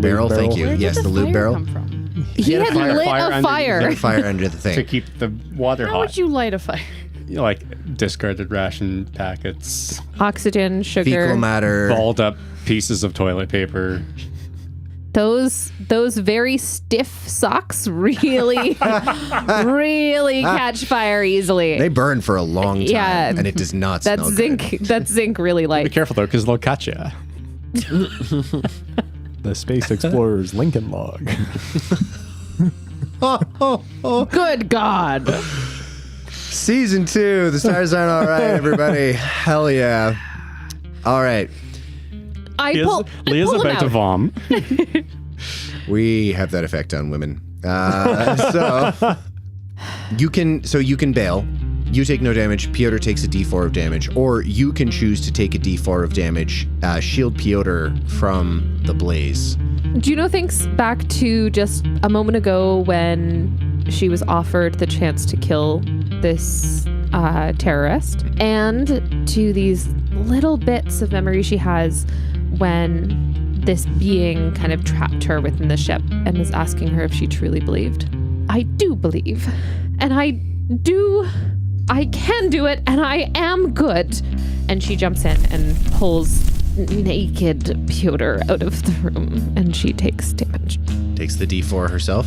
Barrel. Thank you. Where did Yes, the the lube fire barrel. come from? He had lit a fire. Fire under the thing. to keep the water How hot. would you light a fire? Like discarded ration packets, Oxygen, sugar. Fecal matter. balled up pieces of toilet paper. Those very stiff socks really catch fire easily. They burn for a long time, Yeah. and it does not That smell zinc good. that zinc really Be light. careful though, because they'll cut you. The Space Explorer's Lincoln Log. Good God. Season 2. The stars aren't all right, everybody. Hell yeah. All right. I pull Leah's him about to out. vom. We have that effect on women. So you can bail. You take no damage. Pyotr takes a d4 of damage, or you can choose to take a d4 of damage. Shield Pyotr from the blaze. Juno thinks back to just a moment ago when she was offered the chance to kill this terrorist, and to these little bits of memory she has when this being kind of trapped her within the ship and was asking her if she truly believed. I do believe, and I can do it, and I am good. And she jumps in and pulls naked Pyotr out of the room, and she takes damage. Takes the d4 herself,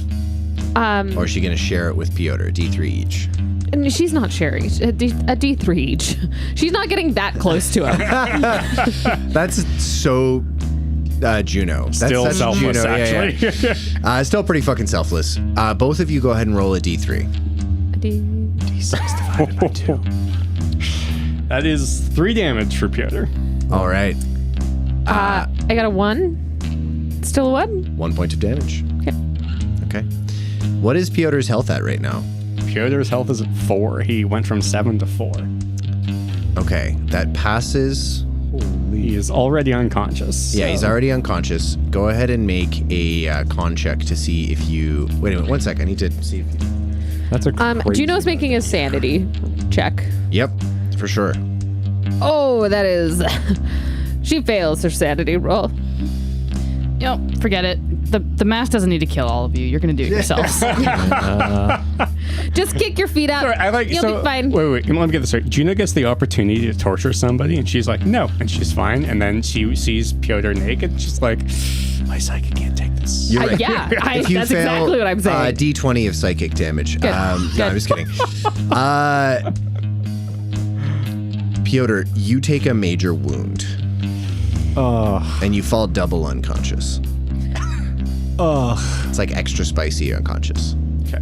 or is she going to share it with Pyotr? D3 each. And she's not sharing. A D3 each. She's not getting that close to him. That's so Juno. Still That's selfless, Juno. actually. Yeah. Still pretty fucking selfless. Both of you go ahead and roll a d3. D6 divided by 2. That is 3 damage for Pyotr. All right. I got a 1. Still a 1? 1 point of damage. Okay. What is Pyotr's health at right now? Pyotr's health is at 4. He went from 7 to 4. Okay, that passes. He is already unconscious. Yeah, he's already unconscious. Go ahead and make a con check to see if you... Wait a minute, 1 sec. I need to see if you... That's a crazy Juno's making a sanity check. Yep, for sure. Oh, that is... She fails her sanity roll. Yep, forget it. The mask doesn't need to kill all of you. You're gonna do it yourselves. Just kick your feet up. Sorry, You'll be fine. Wait, let me get this right. Juno gets the opportunity to torture somebody, and she's like, no, and she's fine. And then she sees Pyotr naked, and she's like, my psychic can't take this. You're right. Yeah, If you that's fail, exactly what I'm saying. D20 of psychic damage. No, I'm just kidding. Pyotr, you take a major wound, and you fall double unconscious. It's like extra spicy unconscious. Okay.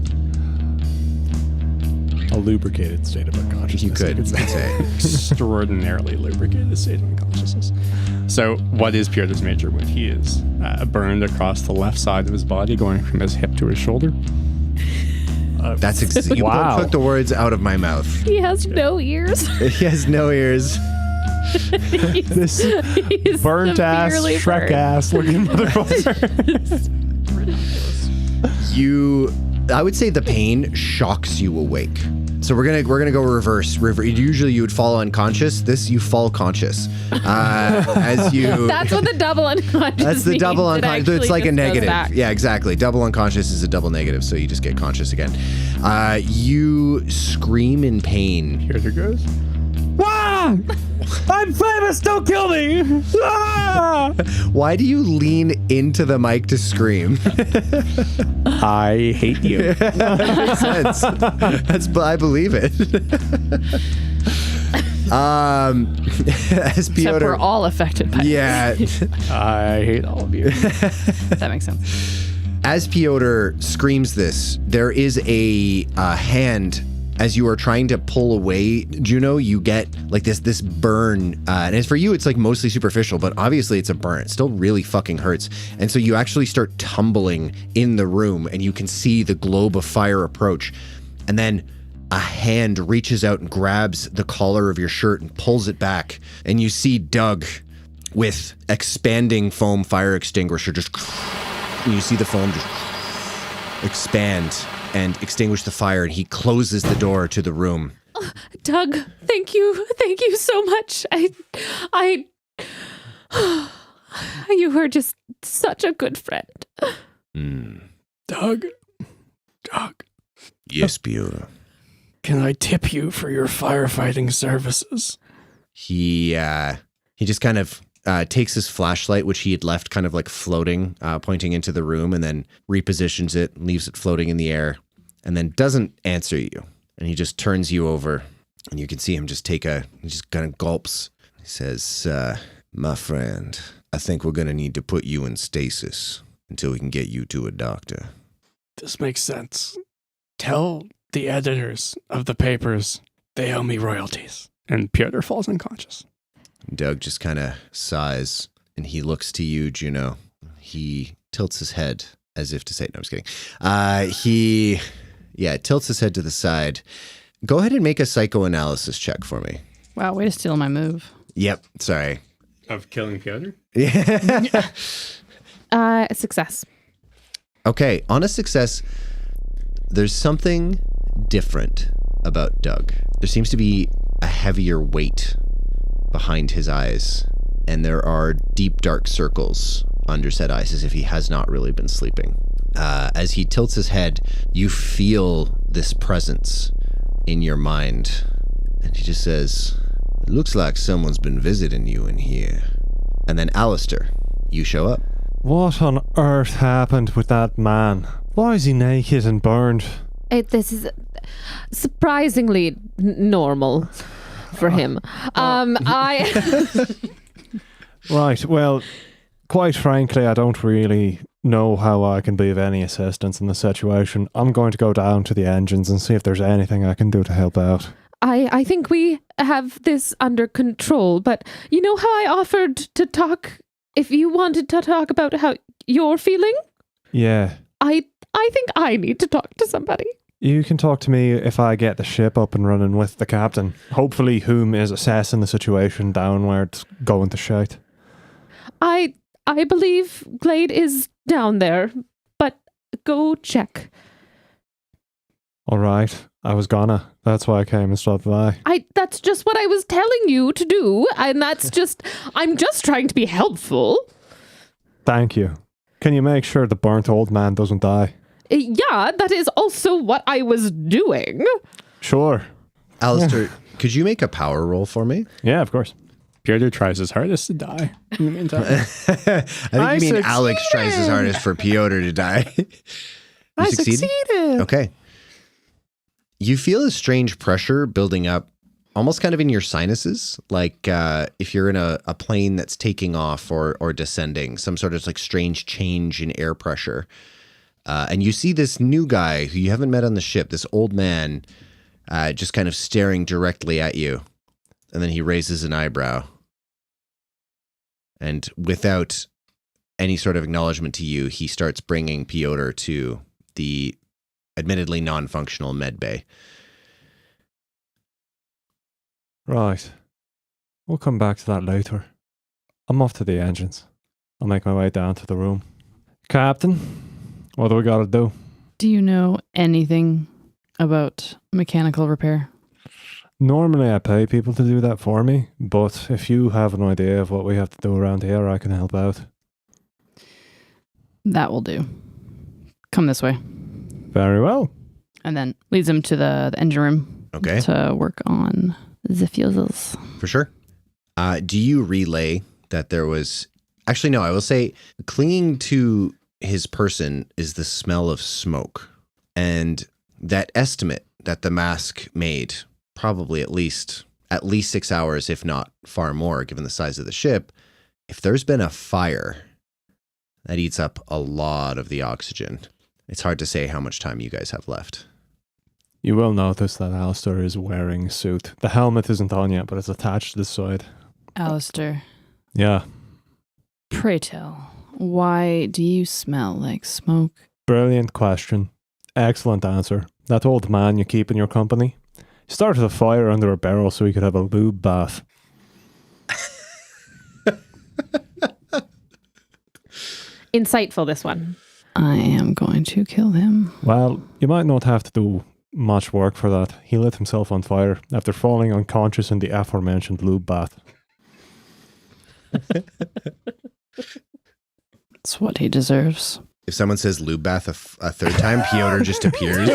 A lubricated state of unconsciousness. You could say. Extraordinarily lubricated state of unconsciousness. So, what is Pyotr's major wound? He is burned across the left side of his body, going from his hip to his shoulder. That's you Wow. took the words out of my mouth. He has no ears. He has no ears. This He's burnt ass, severely Shrek burned. ass looking motherfucker. I would say the pain shocks you awake. So we're gonna go reverse. Usually you would fall unconscious. This you fall conscious. As you. That's what the double unconscious That's the means. double It unconscious. actually It's like a just goes negative. back. Yeah, exactly. Double unconscious is a double negative, so you just get conscious again. You scream in pain. Pyotr goes, Ah! I'm famous, don't kill me! Ah! Why do you lean into the mic to scream? I hate you. That makes sense. I believe it. As Except Pyotr, we're all affected by yeah. I hate all of you. this. That makes sense. As Pyotr screams this, there is a hand. As you are trying to pull away, Juno, you get like this burn. And as for you, it's like mostly superficial, but obviously it's a burn. It still really fucking hurts. And so you actually start tumbling in the room, and you can see the globe of fire approach. And then a hand reaches out and grabs the collar of your shirt and pulls it back. And you see Doug with expanding foam fire extinguisher just... And you see the foam just expand and extinguish the fire, and he closes the door to the room. Doug, thank you so much. I You were just such a good friend. Doug. Yes, Pyotr. Can I tip you for your firefighting services? He just kind of takes his flashlight, which he had left kind of like floating, pointing into the room, and then repositions it, leaves it floating in the air, and then doesn't answer you. And he just turns you over, and you can see him just he just kind of gulps. He says, my friend, I think we're going to need to put you in stasis until we can get you to a doctor. This makes sense. Tell the editors of the papers they owe me royalties. And Pyotr falls unconscious. Doug just kind of sighs, and he looks to you, Juno. He tilts his head as if to say, no, I'm just kidding. He tilts his head to the side. Go ahead and make a psychoanalysis check for me. Wow, way to steal my move. Yep, sorry. Of killing Pyotr? Yeah. Success. Okay, on a success, there's something different about Doug. There seems to be a heavier weight behind his eyes, and there are deep, dark circles under said eyes as if he has not really been sleeping. As he tilts his head, you feel this presence in your mind, and he just says, "It looks like someone's been visiting you in here." And then Alastar, you show up. What on earth happened with that man? Why is he naked and burned? This is surprisingly normal for him. Right, well, quite frankly, I don't really know how I can be of any assistance in the situation. I'm going to go down to the engines and see if there's anything I can do to help out. I think we have this under control, but you know how I offered to talk, if you wanted to talk about how you're feeling? Yeah. I think I need to talk to somebody. You can talk to me if I get the ship up and running with the captain, hopefully whom is assessing the situation down where it's going to shite. I believe Glade is down there, but go check. All right, I was gonna. That's why I came and stopped by. That's just what I was telling you to do, and I'm just trying to be helpful. Thank you. Can you make sure the burnt old man doesn't die? Yeah, that is also what I was doing. Sure. Alastar, could you make a power roll for me? Yeah, of course. Pyotr tries his hardest to die in the meantime. I think you mean Alex tries his hardest for Pyotr to die. I succeeded. Okay. You feel a strange pressure building up almost kind of in your sinuses, like if you're in a plane that's taking off or descending, some sort of like strange change in air pressure. And you see this new guy who you haven't met on the ship, this old man, just kind of staring directly at you. And then he raises an eyebrow. And without any sort of acknowledgement to you, he starts bringing Pyotr to the admittedly non-functional med bay. Right. We'll come back to that later. I'm off to the engines. I'll make my way down to the room. Captain, what do we gotta do? Do you know anything about mechanical repair? Normally I pay people to do that for me, but if you have an idea of what we have to do around here, I can help out. That will do. Come this way. Very well. And then leads him to the engine room. Okay. To work on the fuses. For sure. Do you relay that there was... Actually, no, I will say clinging to his person is the smell of smoke. And that estimate that the mask made, probably at least 6 hours, if not far more, given the size of the ship, if there's been a fire, that eats up a lot of the oxygen. It's hard to say how much time you guys have left. You will notice that Alastar is wearing a suit. The helmet isn't on yet, but it's attached to the side. Alastar, Yeah. pray tell, why do you smell like smoke? Brilliant question. Excellent answer. That old man you keep in your company started a fire under a barrel so he could have a lube bath. Insightful, this one. I am going to kill him. Well, you might not have to do much work for that. He lit himself on fire after falling unconscious in the aforementioned lube bath. what he deserves. If someone says lube bath a third time, Pyotr just appears.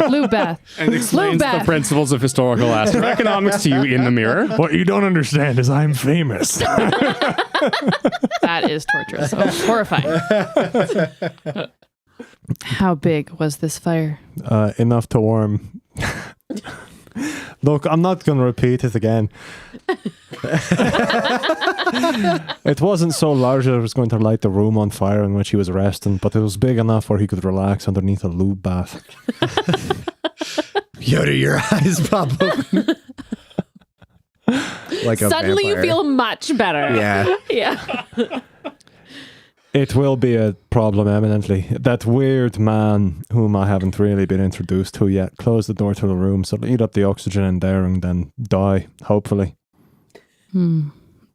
Lube bath. And explains the principles of historical astroeconomics to you in the mirror. What you don't understand is I'm famous. That is torturous. Oh, horrifying. How big was this fire? Enough to warm. Look, I'm not going to repeat it again. It wasn't so large that it was going to light the room on fire in which he was resting, but it was big enough where he could relax underneath a lube bath. Pyotr, your eyes pop open. Like a Suddenly vampire. you feel much better. Yeah. Yeah. It will be a problem eminently. That weird man whom I haven't really been introduced to yet closed the door to the room, so eat up the oxygen in there and then die, hopefully.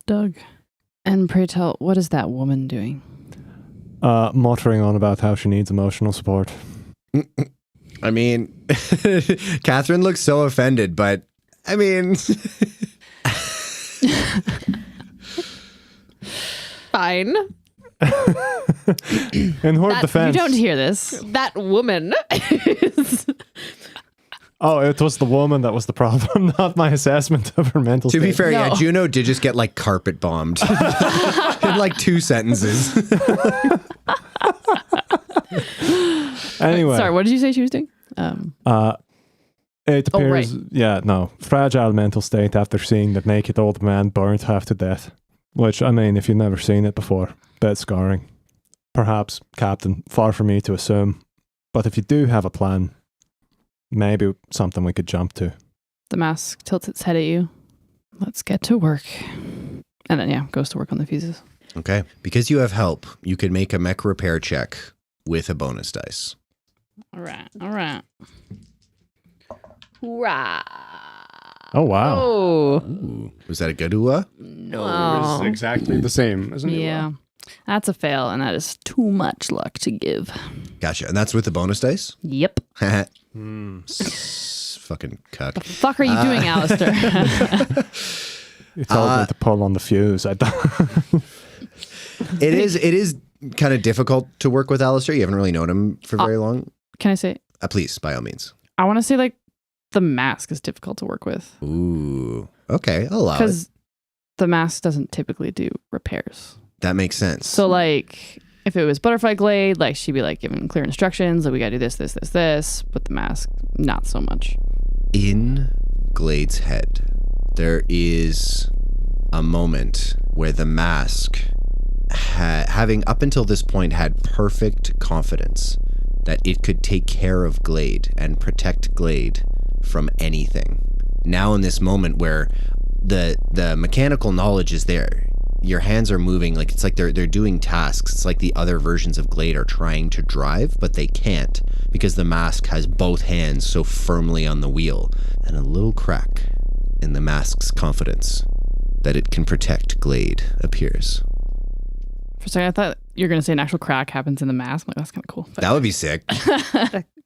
Doug. And pray tell, what is that woman doing? Muttering on about how she needs emotional support. I mean, Catherine looks so offended, but I mean... Fine. In her That- defense... You don't hear this. That woman is... Oh, it was the woman that was the problem, not my assessment of her mental To state. be fair, yeah, No. Juno did just get like carpet bombed in like 2 sentences. Anyway. Sorry, what did you say she was doing? It Oh, appears, fragile mental state after seeing that naked old man burnt half to death. Which, I mean, if you've never seen it before, bit scarring. Perhaps, Captain, far from me to assume. But if you do have a plan, maybe something we could jump to. The mask tilts its head at you. Let's get to work. And then, goes to work on the fuses. Okay. Because you have help, you can make a mech repair check with a bonus dice. All right. Hoorah. Oh, wow. Oh, Ooh. Was that a good ooh? No, it's exactly the same, isn't it? yeah. That's a fail, and that is too much luck to give. Gotcha. And that's with the bonus dice? Yep. Fucking cuck. The fuck are you doing, Alastar? You told me to pull on the fuse. I don't... It is kind of difficult to work with Alastar. You haven't really known him for very long. Can I say? Please, by all means. I want to say, like, the mask is difficult to work with. Ooh. Okay, I'll allow it. Because the mask doesn't typically do repairs. That makes sense. So, like, if it was Butterfly Glade, like, she'd be, like, giving clear instructions, like, we gotta do this. But the mask, not so much. In Glade's head, there is a moment where the mask, having up until this point had perfect confidence that it could take care of Glade and protect Glade from anything. Now in this moment where the mechanical knowledge is there, your hands are moving, like it's like they're doing tasks. It's like the other versions of Glade are trying to drive, but they can't because the mask has both hands so firmly on the wheel, and a little crack in the mask's confidence that it can protect Glade appears. For a second, I thought you were going to say an actual crack happens in the mask. I'm like, that's kind of cool. But That would be sick.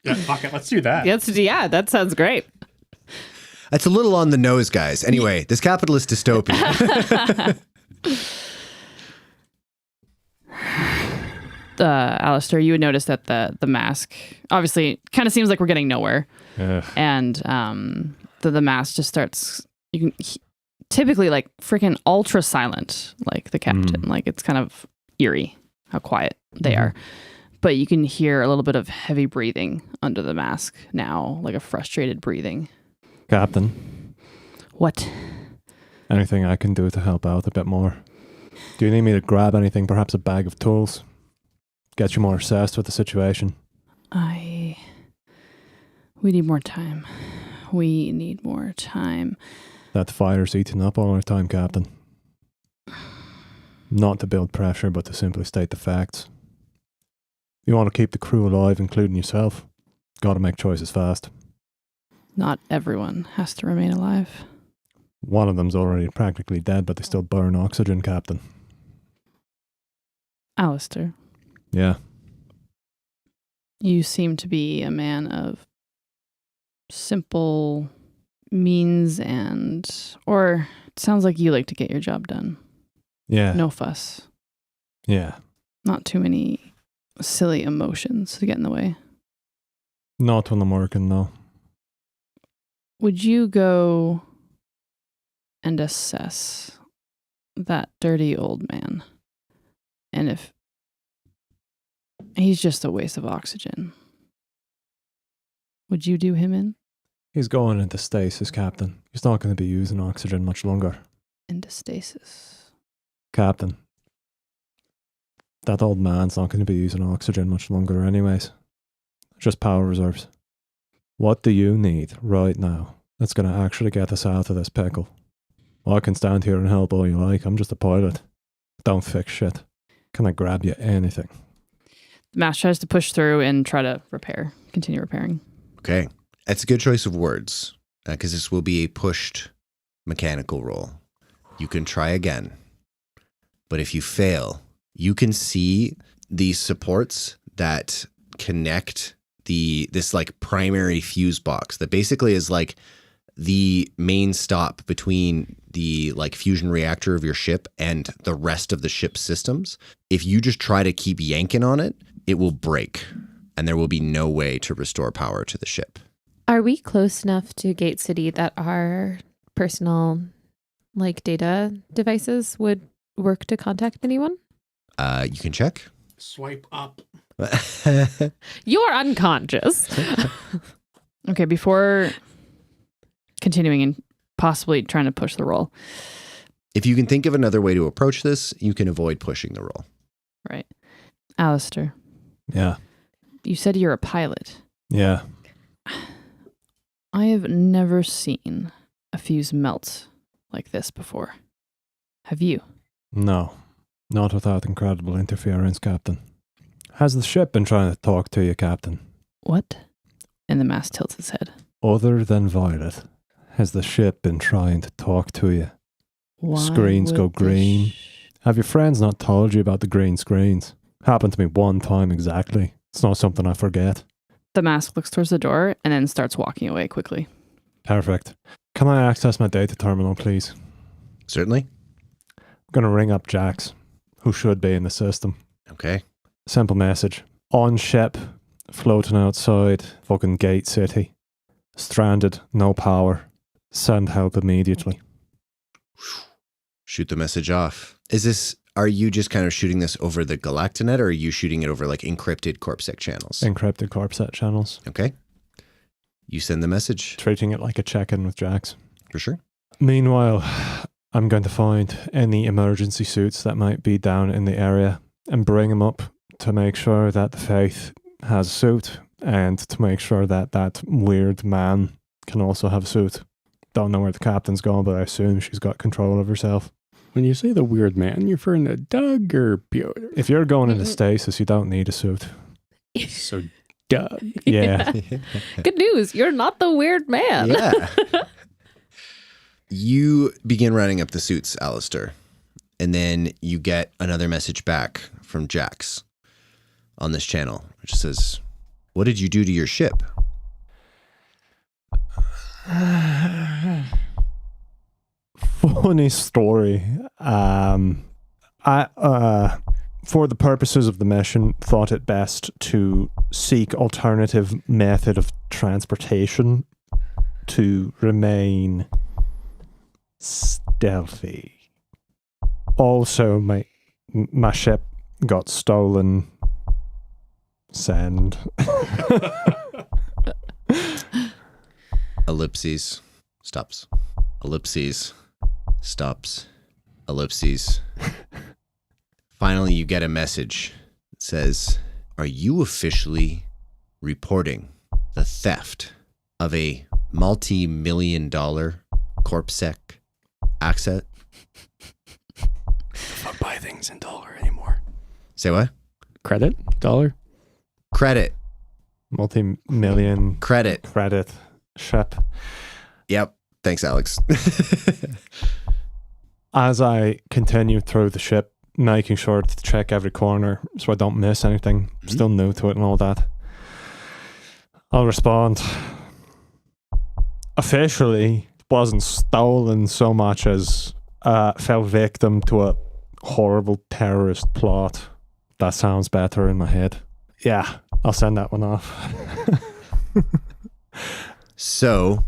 Yeah, fuck it, let's do that. Yeah, that sounds great. That's a little on the nose, guys. Anyway, this capitalist dystopia. Alastar, you would notice that the mask obviously kind of seems like we're getting nowhere. Ugh. And the mask just starts, typically like freaking ultra silent, like the captain. Like it's kind of eerie how quiet they are. But you can hear a little bit of heavy breathing under the mask now, like a frustrated breathing. Captain, What? anything I can do to help out a bit more? Do you need me to grab anything, perhaps a bag of tools? Get you more assessed with the situation? We need more time. We need more time. That fire's eating up all our time, Captain. Not to build pressure, but to simply state the facts. You want to keep the crew alive, including yourself. Got to make choices fast. Not everyone has to remain alive. One of them's already practically dead, but they still burn oxygen, Captain. Alastar, Yeah. you seem to be a man of simple means or it sounds like you like to get your job done. Yeah. No fuss. Yeah. Not too many silly emotions to get in the way. Not when I'm working, no. Would you go and assess that dirty old man? And if he's just a waste of oxygen, would you do him in? He's going into stasis, Captain. He's not going to be using oxygen much longer. Into stasis. Captain. That old man's not going to be using oxygen much longer anyways. Just power reserves. What do you need right now that's going to actually get us out of this pickle? I can stand here and help all you like. I'm just a pilot. Don't fix shit. Can I grab you anything? The mask tries to push through and try to continue repairing. Okay. That's a good choice of words, because this will be a pushed mechanical roll. You can try again. But if you fail, you can see these supports that connect this like primary fuse box that basically is like the main stop between the like fusion reactor of your ship and the rest of the ship's systems. If you just try to keep yanking on it, it will break and there will be no way to restore power to the ship. Are we close enough to Gate City that our personal like data devices would work to contact anyone? You can check. Swipe up. You're unconscious. Okay, before continuing and possibly trying to push the roll. If you can think of another way to approach this, you can avoid pushing the roll. Right. Alastar, Yeah. you said you're a pilot. Yeah. I have never seen a fuse melt like this before. Have you? No. Not without incredible interference, Captain. Has the ship been trying to talk to you, Captain? What? And the mask tilts its head. Other than Violet, has the ship been trying to talk to you? Why Screens go would the green. Have your friends not told you about the green screens? Happened to me one time exactly. It's not something I forget. The mask looks towards the door and then starts walking away quickly. Perfect. Can I access my data terminal, please? Certainly. I'm going to ring up Jax, who should be in the system. Okay. Simple message. On ship, floating outside fucking Gate City. Stranded, no power. Send help immediately. Shoot the message off. Are you just kind of shooting this over the Galactinet, or are you shooting it over like encrypted CorpSec channels? Encrypted CorpSec channels. Okay. You send the message. Treating it like a check-in with Jax. For sure. Meanwhile, I'm going to find any emergency suits that might be down in the area and bring them up to make sure that the Faith has a suit and to make sure that that weird man can also have a suit. Don't know where the captain's going, but I assume she's got control of herself. When you say the weird man, you're referring to Doug or Pyotr? If you're going into stasis, you don't need a suit. So Doug. Yeah. Good news. You're not the weird man. Yeah. You begin running up the suits, Alastar, and then you get another message back from Jax on this channel, which says, "What did you do to your ship?" Funny story. I for the purposes of the mission, thought it best to seek alternative method of transportation to remain stealthy. Also, my ship got stolen. Send. Ellipses. Stops. Ellipses. Stops. Ellipses. Finally, you get a message. It says, "Are you officially reporting the theft of a multi-million-dollar CorpSec asset?" Don't buy things in dollar anymore. Say what? Credit? Dollar? Credit. Multi-million Credit. ship. Yep. Thanks, Alex. As I continue through the ship, making sure to check every corner so I don't miss anything, still new to it and all that, I'll respond. Officially, wasn't stolen so much as fell victim to a horrible terrorist plot. That sounds better in my head. Yeah, I'll send that one off. So,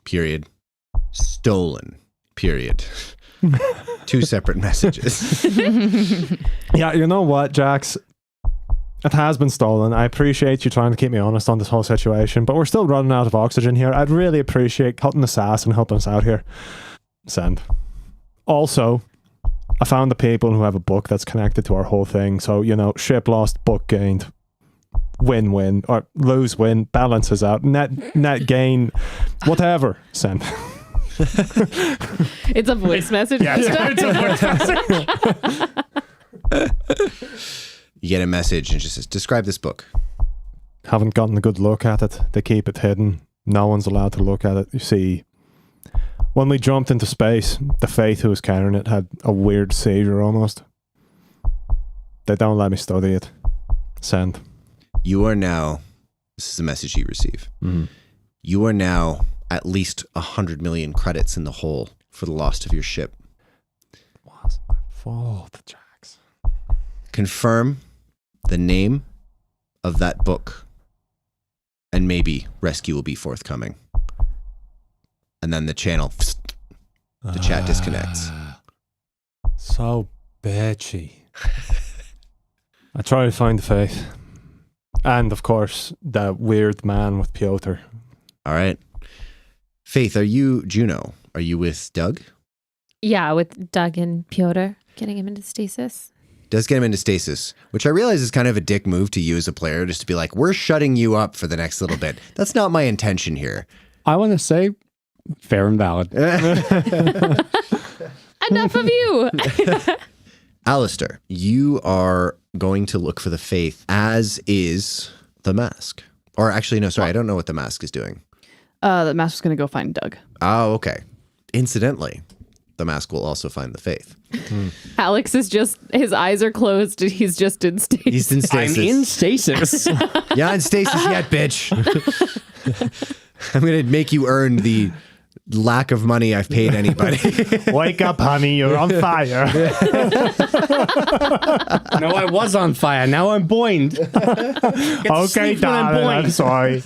period. Stolen, period. 2 separate messages. Yeah, you know what, Jax? It has been stolen. I appreciate you trying to keep me honest on this whole situation, but we're still running out of oxygen here. I'd really appreciate cutting the sass and helping us out here. Send. Also, I found the people who have a book that's connected to our whole thing. So, you know, ship lost, book gained. Win-win, or lose-win, balances out. Net gain, whatever. Send. It's a voice message. Yeah, it's a voice message. You get a message and it just says, describe this book. Haven't gotten a good look at it. They keep it hidden. No one's allowed to look at it. You see, when we jumped into space, the Faith who was carrying it had a weird seizure almost. They don't let me study it. Send. You are now, this is the message you receive. Mm-hmm. You are now at least 100 million credits in the hole for the loss of your ship. Was my fault, Jax. Confirm the name of that book, and maybe rescue will be forthcoming. And then the channel, the chat disconnects. So bitchy. I try to find the Faith. And, of course, that weird man with Pyotr. All right. Faith, are you Juno? Are you with Doug? Yeah, with Doug and Pyotr, getting him into stasis. Does get him into stasis, which I realize is kind of a dick move to you as a player, just to be like, we're shutting you up for the next little bit. That's not my intention here. I want to say fair and valid. Enough of you. Alastar, you are going to look for the Faith, as is the mask. Or actually, no, sorry, I don't know what the mask is doing. The mask is going to go find Doug. Oh, okay. Incidentally, the mask will also find the Faith. Alex is just, his eyes are closed and he's just in stasis. He's in stasis. I'm in stasis. You're not in stasis yet, bitch. I'm going to make you earn the lack of money I've paid anybody. Wake up, honey, you're on fire. No, I was on fire. Now I'm buoyed. Okay, darling, I'm sorry.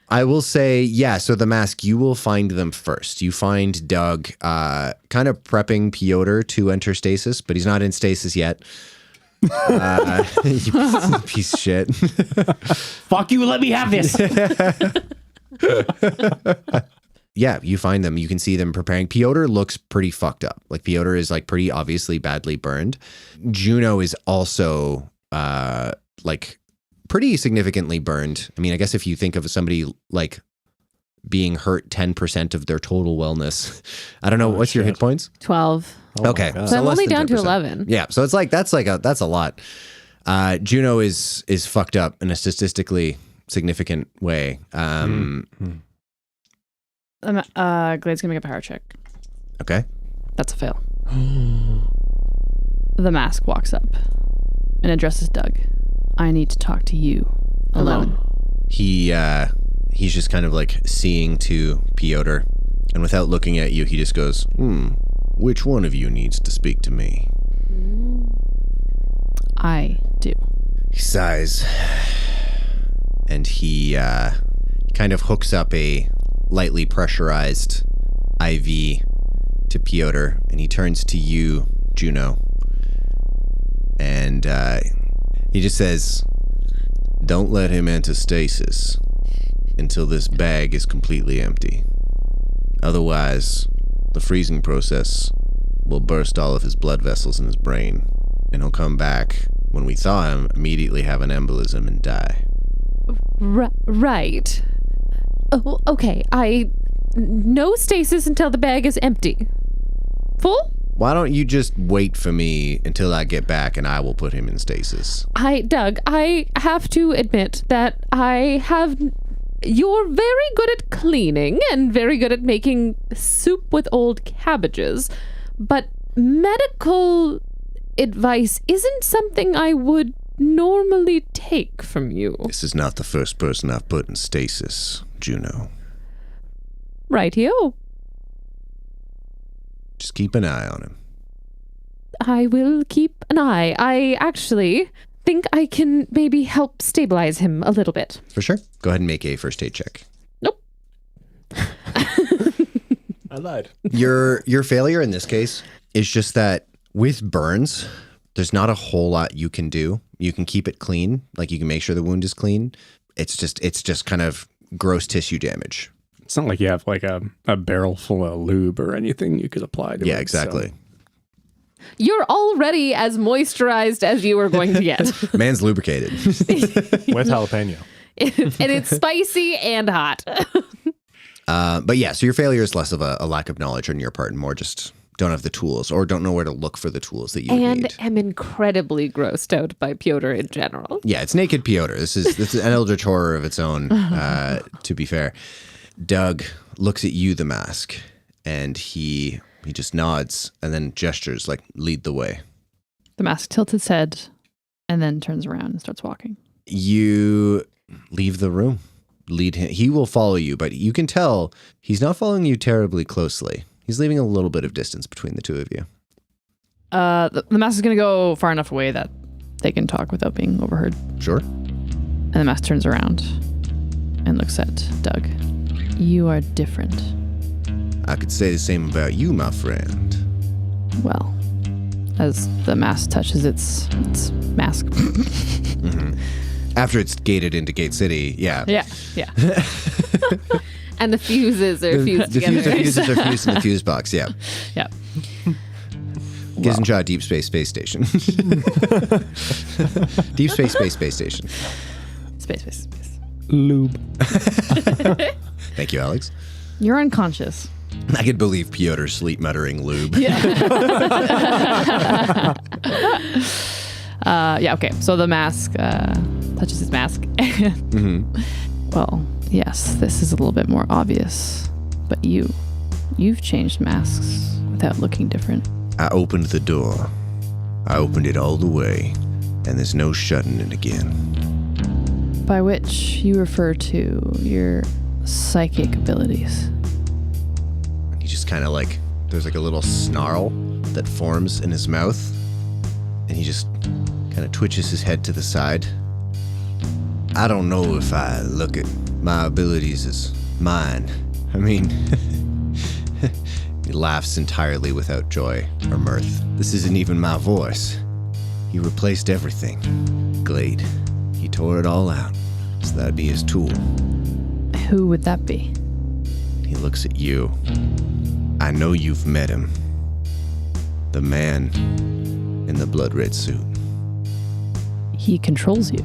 I will say, yeah, so the mask, you will find them first. You find Doug kind of prepping Pyotr to enter stasis, but he's not in stasis yet. You piece of shit. Fuck you, let me have this. Yeah, you find them. You can see them preparing. Pyotr looks pretty fucked up. Like, Pyotr is like pretty obviously badly burned. Juno is also like pretty significantly burned. I mean, I guess if you think of somebody like being hurt 10% of their total wellness, I don't know, what's your hit points? 12. Oh Okay. So I'm less only than down to 10%. 11. Yeah, so it's like that's a lot. Juno is fucked up in a statistically significant way. Glade's going to make a power check. Okay. That's a fail. The mask walks up and addresses Doug. I need to talk to you alone. He's just kind of like seeing to Pyotr, and without looking at you, he just goes, which one of you needs to speak to me? I do. He sighs, and he kind of hooks up a lightly pressurized IV to Pyotr, and he turns to you, Juno, and he just says, don't let him enter stasis until this bag is completely empty. Otherwise, the freezing process will burst all of his blood vessels in his brain, and he'll come back when we thaw him, immediately have an embolism and die. Right. Oh, okay. No stasis until the bag is empty. Full? Why don't you just wait for me until I get back and I will put him in stasis? Doug, I have to admit that you're very good at cleaning and very good at making soup with old cabbages, but medical advice isn't something I would normally take from you. This is not the first person I've put in stasis, Juno. Right here. keep an eye on him. I will keep an eye. I actually think I can maybe help stabilize him a little bit. For sure. Go ahead and make a first aid check. Nope. I lied. Your failure in this case is just that with burns, there's not a whole lot you can do. You can keep it clean, like you can make sure the wound is clean. It's just kind of gross tissue damage. It's not like you have like a barrel full of lube or anything you could apply to it. Yeah, exactly. You're already as moisturized as you are going to get. Man's lubricated. With jalapeno. And it's spicy and hot. But yeah, so your failure is less of a lack of knowledge on your part and more just don't have the tools or don't know where to look for the tools that you And need. am incredibly grossed out by Pyotr in general. Yeah, it's naked Pyotr. This is an eldritch horror of its own, to be fair. Doug looks at you, the mask, and he just nods and then gestures like lead the way. The mask tilts its head and then turns around and starts walking. You leave the room. Lead him. He will follow you, but you can tell he's not following you terribly closely. He's leaving a little bit of distance between the two of you. The mask is going to go far enough away that they can talk without being overheard. Sure. And the mask turns around and looks at Doug. You are different. I could say the same about you, my friend. Well, as the mask touches its mask. Mm-hmm. After it's gated into Gate City, yeah. Yeah. And the fuses are fused The together. fuses are fused in the fuse box, yeah. Yeah. Gizenshaw Deep Space Station. Deep Space Station. Space. Lube. Thank you, Alex. You're unconscious. I could believe Pyotr sleep muttering lube. Okay. So the mask touches his mask. Mm-hmm. Well, yes, this is a little bit more obvious. But you've changed masks without looking different. I opened the door. I opened it all the way, and there's no shutting it again. By which you refer to your psychic abilities. He just kind of like, there's like a little snarl that forms in his mouth, and he just kind of twitches his head to the side. I don't know if I look at my abilities as mine. I mean, he laughs entirely without joy or mirth. This isn't even my voice. He replaced everything. Glade. He tore it all out. So that'd be his tool. Who would that be? He looks at you. I know you've met him. The man in the blood red suit. He controls you.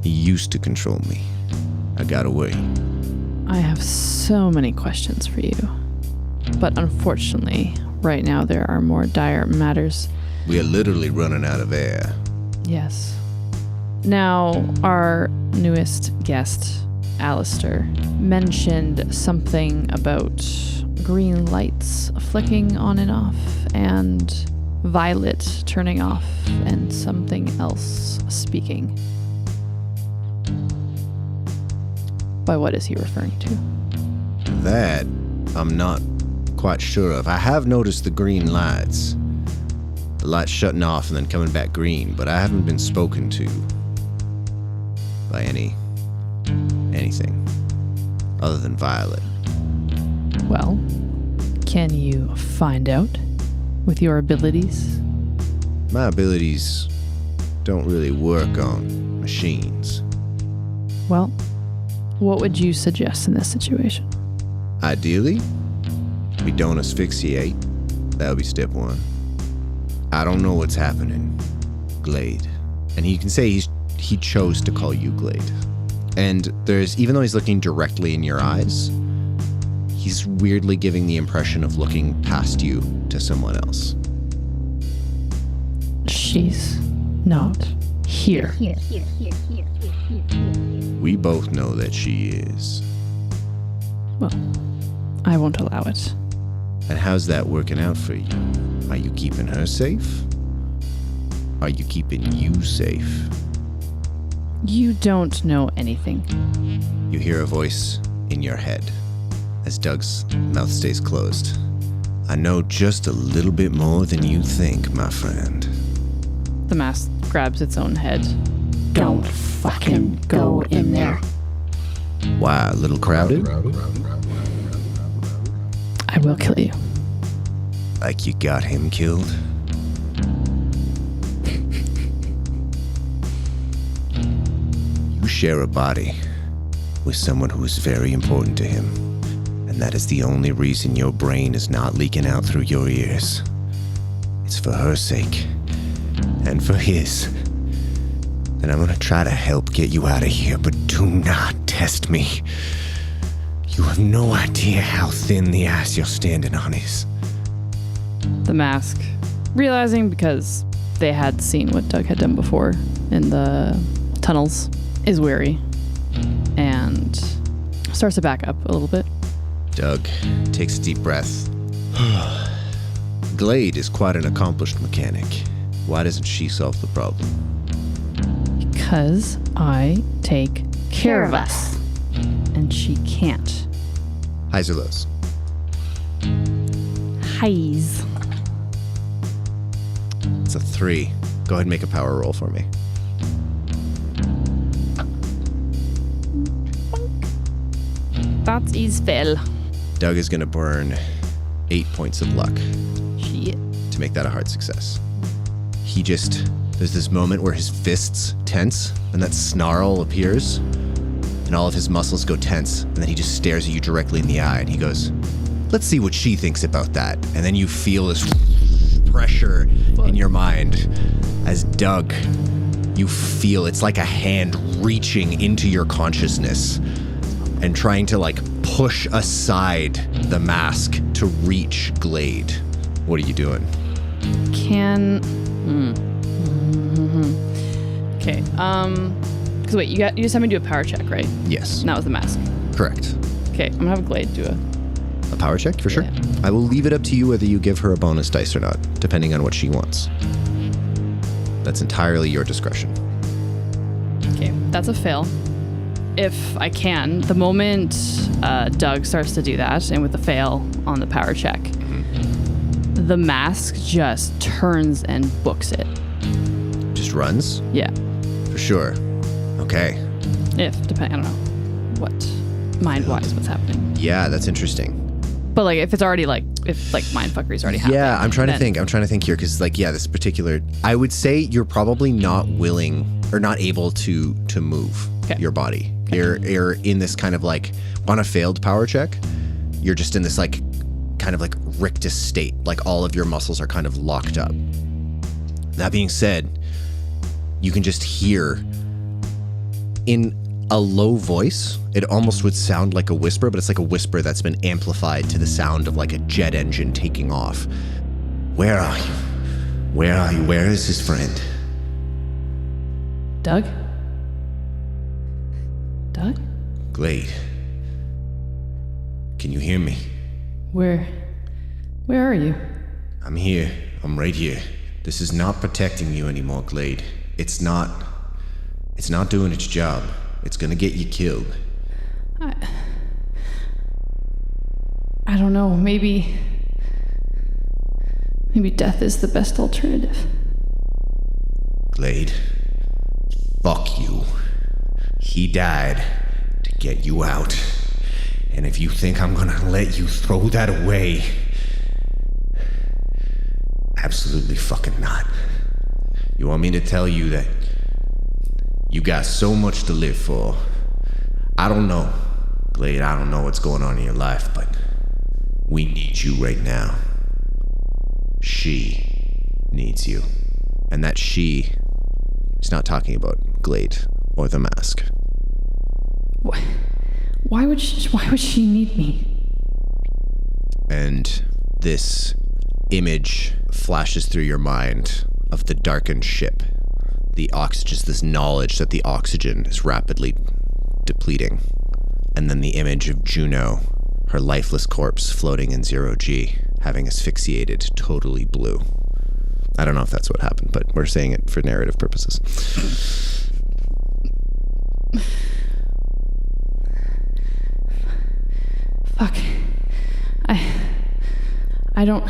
He used to control me. I got away. I have so many questions for you. But unfortunately, right now there are more dire matters. We are literally running out of air. Yes. Now, our newest guest, Alastar, mentioned something about green lights flicking on and off, and violet turning off, and something else speaking. By what is he referring to? That I'm not quite sure of. I have noticed the green lights. The lights shutting off and then coming back green, but I haven't been spoken to by anything other than violet. Well, can you find out with your abilities? My abilities don't really work on machines. Well, what would you suggest in this situation? Ideally, we don't asphyxiate. That would be step one. I don't know what's happening, Glade. And you can say he chose to call you Glade. And even though he's looking directly in your eyes, he's weirdly giving the impression of looking past you to someone else. She's not here. We both know that she is. Well, I won't allow it. And how's that working out for you? Are you keeping her safe? Are you keeping you safe? You don't know anything. You hear a voice in your head as Doug's mouth stays closed. I know just a little bit more than you think, my friend. The mask grabs its own head. Don't fucking go in there. Why, a little crowded? I will kill you. Like you got him killed? You share a body with someone who is very important to him, and that is the only reason your brain is not leaking out through your ears. It's for her sake, and for his. And I'm gonna try to help get you out of here, but do not test me. You have no idea how thin the ass you're standing on is. The mask, realizing because they had seen what Doug had done before in the tunnels, is weary and starts to back up a little bit. Doug takes a deep breath. Glade is quite an accomplished mechanic. Why doesn't she solve the problem? Because I take care of us. And she can't. Highs or lows? Highs. It's a 3. Go ahead and make a power roll for me. That's his fail. Doug is going to burn 8 points of luck Shit. to make that a hard success. There's this moment where his fists tense and that snarl appears and all of his muscles go tense, and then he just stares at you directly in the eye and he goes, let's see what she thinks about that. And then you feel this pressure in your mind as Doug, you feel it's like a hand reaching into your consciousness and trying to like push aside the mask to reach Glade. What are you doing? Okay. Because wait, you just had me do a power check, right? Yes. And that was the mask. Correct. Okay, I'm gonna have Glade do A power check, for sure. Yeah. I will leave it up to you whether you give her a bonus dice or not, depending on what she wants. That's entirely your discretion. Okay, that's a fail. If I can, the moment Doug starts to do that, and with the fail on the power check, the mask just turns and books it. Just runs? Yeah. For sure. Okay. I don't know what mind-wise what's happening. Yeah, that's interesting. But like, if it's already if mindfuckery's already happening. Yeah, I'm trying to then- think here, because this particular, I would say you're probably not willing or not able to move your body. Okay. You're in this kind of like, on a failed power check, you're just in this like, kind of like rictus state. Like all of your muscles are kind of locked up. That being said, you can just hear in a low voice, it almost would sound like a whisper, but it's like a whisper that's been amplified to the sound of like a jet engine taking off. Where are you? Where are you? Where is his friend? Doug? Doug? Glade. Can you hear me? Where are you? I'm here. I'm right here. This is not protecting you anymore, Glade. It's not doing its job. It's gonna get you killed. I don't know. Maybe death is the best alternative. Glade, fuck you. He died to get you out. And if you think I'm gonna let you throw that away, absolutely fucking not. You want me to tell you that you got so much to live for? I don't know, Glade, I don't know what's going on in your life, but we need you right now. She needs you. And that she is not talking about Glade or the mask. Why would she need me? And this image flashes through your mind of the darkened ship. The oxygen, this knowledge that the oxygen is rapidly depleting. And then the image of Juno, her lifeless corpse floating in 0G, having asphyxiated totally blue. I don't know if that's what happened, but we're saying it for narrative purposes. Fuck. I don't...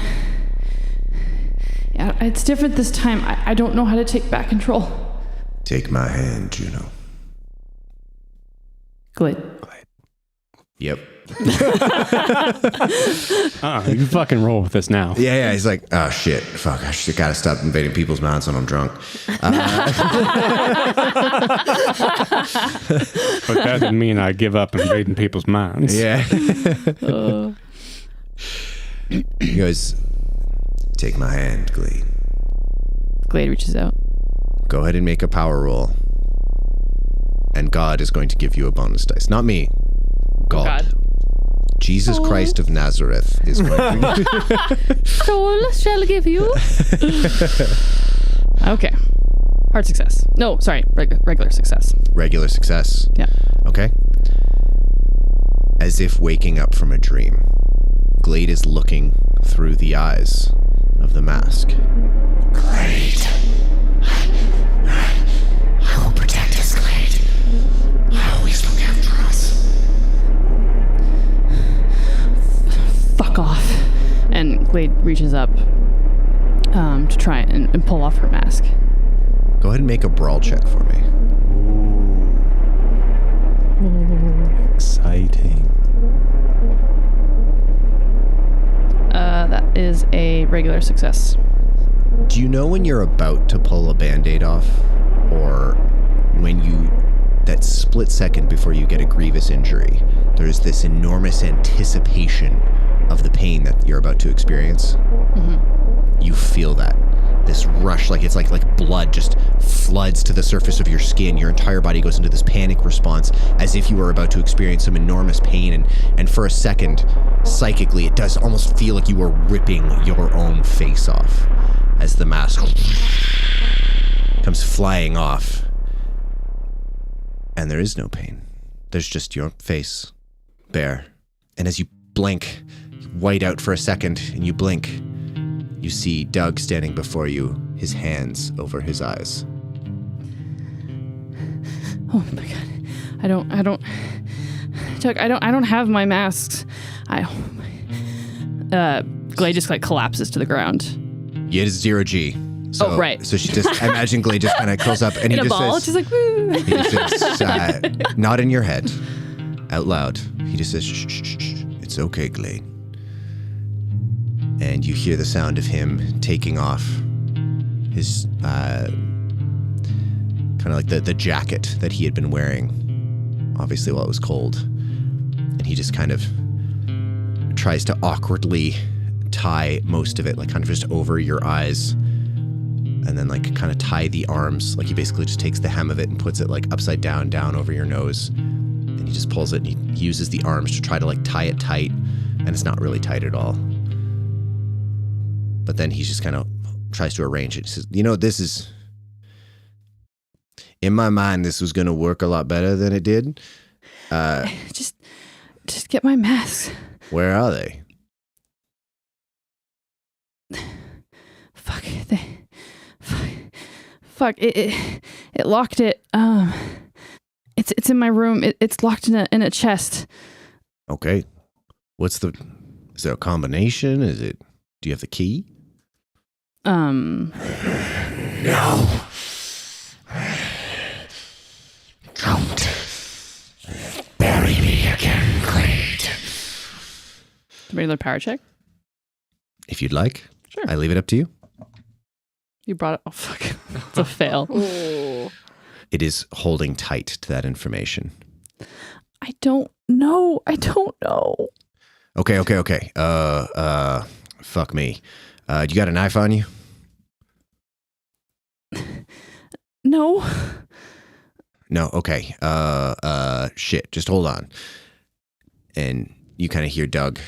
Yeah, it's different this time. I don't know how to take back control. Take my hand, Juno. Glade. Yep. You fucking roll with this now. Yeah. He's like, oh shit, fuck. I should gotta stop invading people's minds when I'm drunk. But that didn't mean I give up invading people's minds. Yeah. He goes, take my hand, Glade. Glade reaches out. Go ahead and make a power roll. And God is going to give you a bonus dice. Not me. God. Jesus Christ of Nazareth is going to... Soul shall give you. Okay. Hard success. No, sorry. Regular success. Regular success. Yeah. Okay. As if waking up from a dream, Glade is looking through the eyes of the mask. Glade. I will protect us, Glade. I always look after us. Fuck off. And Glade reaches up to try and pull off her mask. Go ahead and make a brawl check for me. Exciting. That is a regular success. Do you know when you're about to pull a Band-Aid off? Or when that split second before you get a grievous injury, there's this enormous anticipation of the pain that you're about to experience? Mm-hmm. You feel that. This rush, like it's like blood just floods to the surface of your skin. Your entire body goes into this panic response as if you were about to experience some enormous pain. And for a second, psychically, it does almost feel like you are ripping your own face off as the mask comes flying off. And there is no pain. There's just your face, bare. And as you blink, you white out for a second, and you blink, you see Doug standing before you, his hands over his eyes. Oh my god. Doug, I don't have my masks. Glade just like collapses to collapses to the ground. You hit 0G. So, oh, right. So she just, I imagine Glade just kind of curls up and in he a just ball, says, just like, woo. He just says, not in your head, out loud. He just says, shh, shh, shh, shh. It's okay, Glade. And you hear the sound of him taking off his, kind of like the jacket that he had been wearing, obviously while it was cold. And he just kind of tries to awkwardly tie most of it, like kind of just over your eyes. And then like kind of tie the arms, like he basically just takes the hem of it and puts it like upside down over your nose. And he just pulls it and he uses the arms to try to like tie it tight. And it's not really tight at all. But then he just kind of tries to arrange it. He says, this is... In my mind, this was going to work a lot better than it did. Just get my masks. Where are they? Fuck. It locked it. It's in my room. It's locked in a chest. Okay. Is there a combination? Do you have the key? No. Don't bury me again, Glade. Regular power check? If you'd like. Sure. I leave it up to you. You brought it. Oh, fuck. It's a fail. It is holding tight to that information. I don't know. Okay. Fuck me. You got a knife on you? No. No, okay. Shit, just hold on. And you kind of hear Doug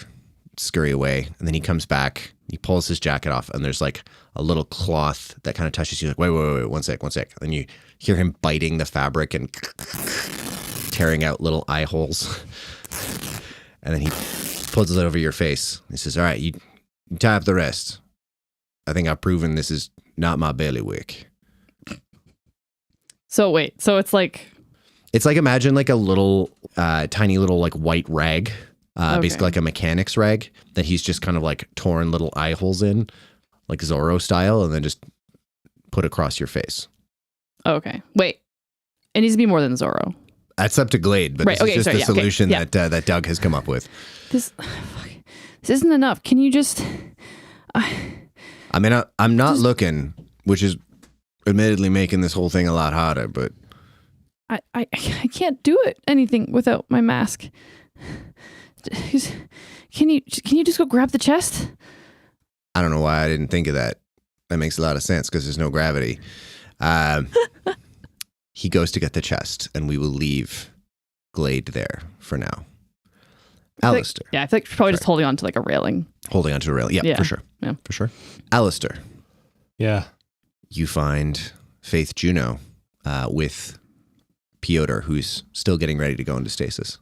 scurry away, and then he comes back, he pulls his jacket off, and there's like a little cloth that kind of touches you, like, wait, one sec. And then you hear him biting the fabric and tearing out little eye holes. And then he pulls it over your face. He says, all right, you tie up the rest. I think I've proven this is not my bailiwick. So it's like... It's like, imagine like a little, tiny little like white rag basically like a mechanic's rag that he's just kind of like torn little eye holes in, like Zorro style, and then just put across your face. Okay. Wait. It needs to be more than Zorro. That's up to Glade, but Right, this is just sorry, the solution yeah. that Doug has come up with. This isn't enough. Can you just... I mean, I'm not looking, which is admittedly making this whole thing a lot harder, but... I can't do anything without my mask. Can you just go grab the chest? I don't know why I didn't think of that. That makes a lot of sense because there's no gravity. He goes to get the chest, and we will leave Glade there for now. Alastar. I feel like probably just holding on to like a railing. Holding onto a rail. Yeah, for sure. Yeah. For sure. Alastar. Yeah. You find Faith Juno with Pyotr, who's still getting ready to go into stasis.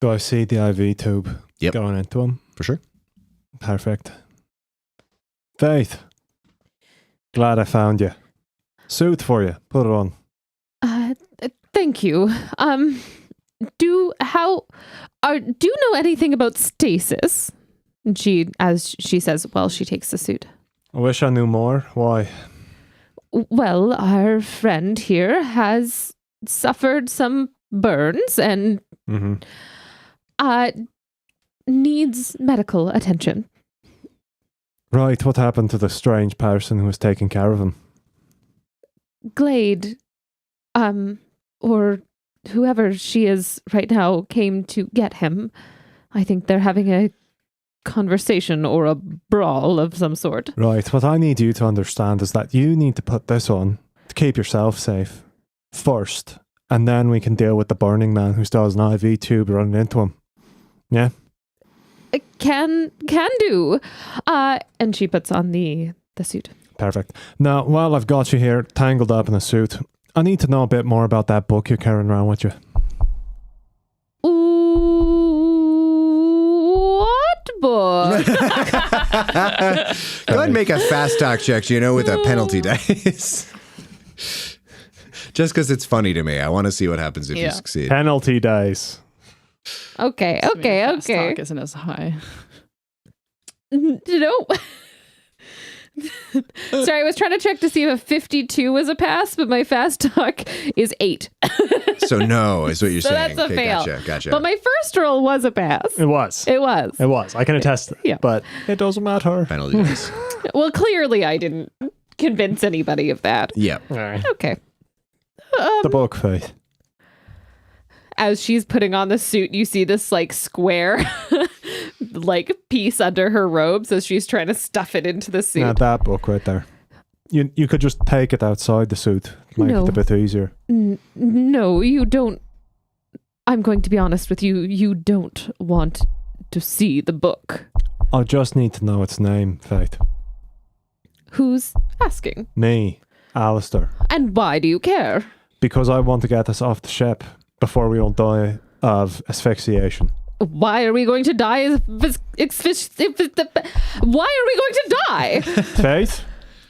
Do I see the IV tube Yep. going into him? For sure. Perfect. Faith. Glad I found you. Suit for you. Put it on. Thank you. Do you know anything about stasis? As she says, well, she takes the suit. I wish I knew more. Why? Well, our friend here has suffered some burns and needs medical attention. Right, what happened to the strange person who was taking care of him? Glade, or whoever she is right now came to get him. I think they're having a conversation or a brawl of some sort. Right, what I need you to understand is that you need to put this on to keep yourself safe first, and then we can deal with the burning man who still has an IV tube running into him. Yeah? Can do. And she puts on the suit. Perfect. Now, while I've got you here, tangled up in a suit, I need to know a bit more about that book you're carrying around with you. Ooh, what book? Go ahead and make a fast talk check, with a penalty dice. Just because it's funny to me. I want to see what happens if you succeed. Penalty dice. Okay. Fast talk isn't as high. No. Sorry, I was trying to check to see if a 52 was a pass, but my fast talk is 8. So no, is what you're So saying. that's a fail. Gotcha. But my first roll was a pass. It was. It was. I can attest. Yeah. But it doesn't matter. Penalty dice. Well, clearly I didn't convince anybody of that. Yeah. All right. Okay. The book, Faith. As she's putting on the suit, you see this square piece under her robes as she's trying to stuff it into the suit. Now that book right there. You could just take it outside the suit. Make it a bit easier. No, you don't. I'm going to be honest with you. You don't want to see the book. I just need to know its name, Faith. Who's asking? Me, Alastar. And why do you care? Because I want to get us off the ship before we all die of asphyxiation. Why are we going to die? Why are we going to die? Faith,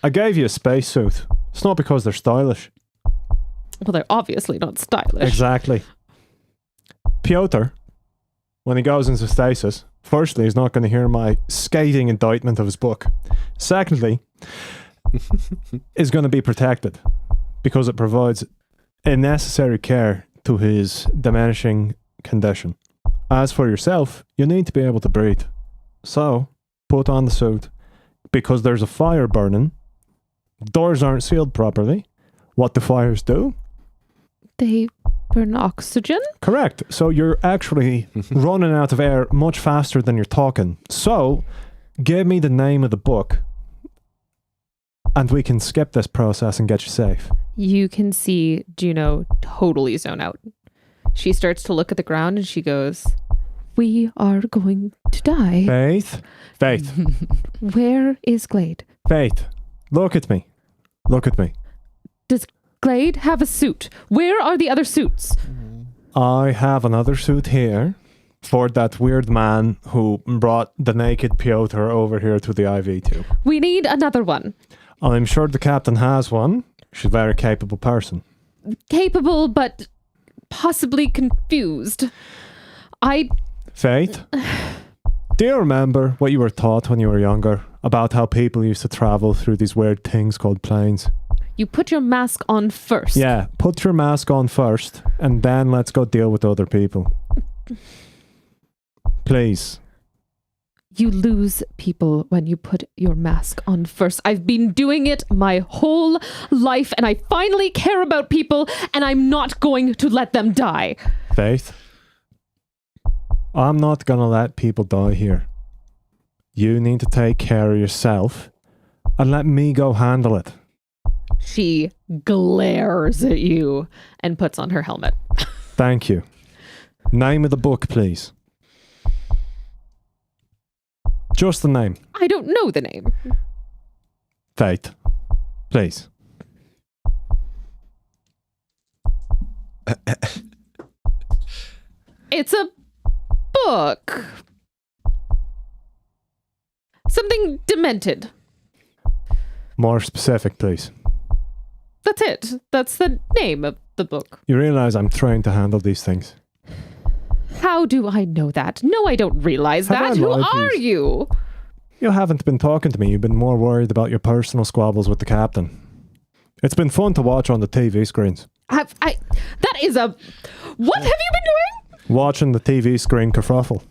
I gave you a spacesuit. It's not because they're stylish. Well, they're obviously not stylish. Exactly. Pyotr, when he goes into stasis, firstly, he's not going to hear my scathing indictment of his book. Secondly, is going to be protected because it provides a necessary care to his diminishing condition. As for yourself, you need to be able to breathe. So, put on the suit. Because there's a fire burning, doors aren't sealed properly. What do fires do? They burn oxygen? Correct. So you're actually running out of air much faster than you're talking. So, give me the name of the book, and we can skip this process and get you safe. You can see Juno totally zone out. She starts to look at the ground and she goes, "We are going to die." Faith? Faith. Where is Glade? Faith. Look at me. Look at me. Does Glade have a suit? Where are the other suits? I have another suit here for that weird man who brought the naked Pyotr over here to the IV tube. We need another one. I'm sure the captain has one. She's a very capable person. Capable, but possibly confused. Faith, do you remember what you were taught when you were younger about how people used to travel through these weird things called planes? You put your mask on first. Yeah, put your mask on first, and then let's go deal with other people. Please. You lose people when you put your mask on first. I've been doing it my whole life, and I finally care about people, and I'm not going to let them die. Faith, I'm not gonna let people die here. You need to take care of yourself and let me go handle it. She glares at you and puts on her helmet. Thank you. Name of the book, please. Just the name. I don't know the name. Faith, please. It's a book. Something demented. More specific, please. That's it. That's the name of the book. You realize I'm trained to handle these things. How do I know that? No, I don't realize Have I that. Who lied to you? are you? You haven't been talking to me. You've been more worried about your personal squabbles with the captain. It's been fun to watch on the TV screens. That is a... What have you been doing? Watching the TV screen kerfuffle.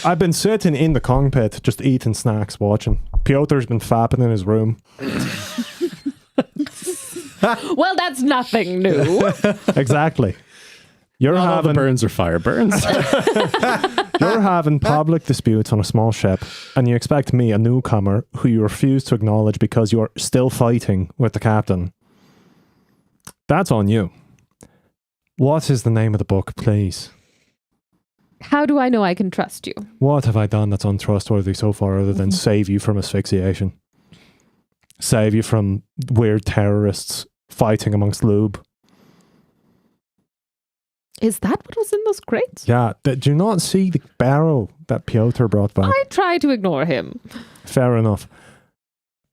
I've been sitting in the Kong pit, just eating snacks, watching. Pyotr's been fapping in his room. Well, that's nothing new. Exactly. You're Not all the having burns are fire burns. you're having public disputes on a small ship, and you expect me, a newcomer, who you refuse to acknowledge because you're still fighting with the captain. That's on you. What is the name of the book, please? How do I know I can trust you? What have I done that's untrustworthy so far other than save you from asphyxiation? Save you from weird terrorists fighting amongst lube? Is that what was in those crates? Yeah, did you not see the barrel that Pyotr brought back? I try to ignore him. Fair enough.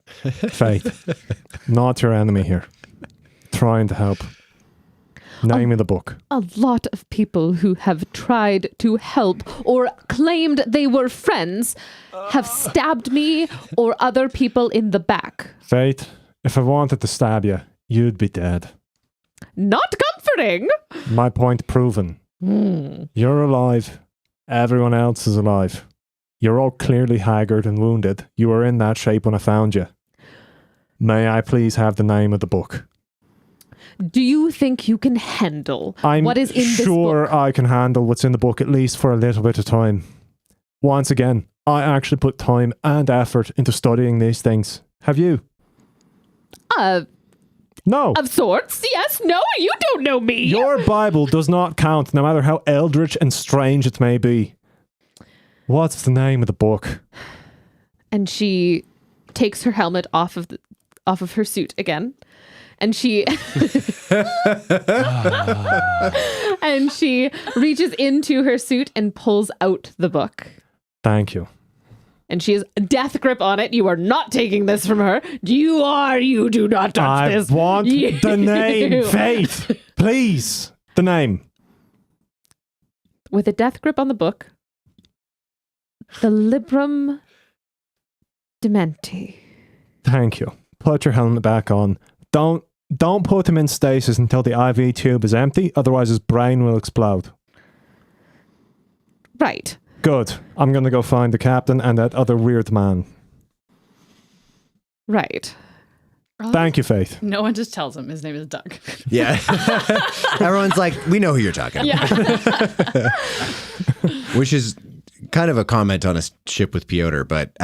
Faith, not your enemy here. Trying to help. Name of the book. A lot of people who have tried to help or claimed they were friends have stabbed me or other people in the back. Faith, if I wanted to stab you, you'd be dead. Not comforting. My point proven. You're alive. Everyone else is alive. You're all clearly haggard and wounded. You were in that shape when I found you. May I please have the name of the book? Do you think you can handle I'm what is in this sure book? I can handle what's in the book, at least for a little bit of time. Once again, I actually put time and effort into studying these things. Have you? No. Of sorts. Yes. No, you don't know me. Your Bible does not count, no matter how eldritch and strange it may be. What's the name of the book? And she takes her helmet off of her suit again. And she and she reaches into her suit and pulls out the book. Thank you. And she has a death grip on it. You are not taking this from her. You do not touch this. I want You- the name, Faith. Please. The name. With a death grip on the book, the Librum Dementi. Thank you. Put your helmet back on. Don't put him in stasis until the IV tube is empty, otherwise his brain will explode. Right. Good. I'm going to go find the captain and that other weird man. Right. Thank you, Faith. No one just tells him his name is Doug. Yeah. Everyone's like, we know who you're talking about. Yeah. Which is kind of a comment on a ship with Pyotr, but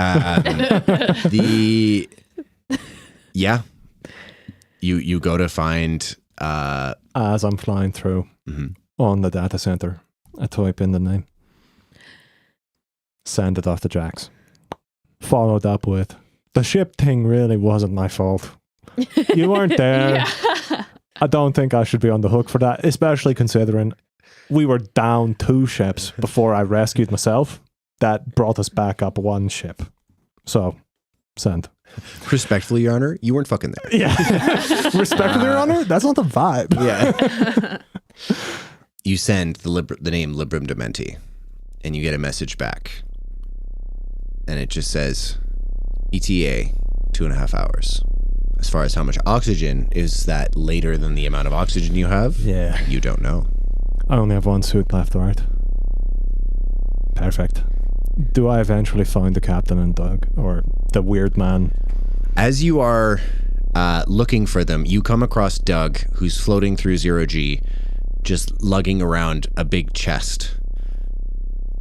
you go to find As I'm flying through on the data center, I type in the name. Send it off to Jax. Followed up with, the ship thing really wasn't my fault. You weren't there. Yeah. I don't think I should be on the hook for that, especially considering we were down 2 ships before I rescued myself. That brought us back up 1 ship. So, send. respectfully, Your Honor, you weren't fucking there. Yeah. Respectfully, Your Honor, that's not the vibe. Yeah. You send the name Librum Dementi, and you get a message back. And it just says, ETA, 2.5 hours. As far as how much oxygen, is that later than the amount of oxygen you have? Yeah. You don't know. I only have one suit left, right? Perfect. Do I eventually find the captain and Doug, or the weird man? As you are looking for them, you come across Doug, who's floating through 0G, just lugging around a big chest.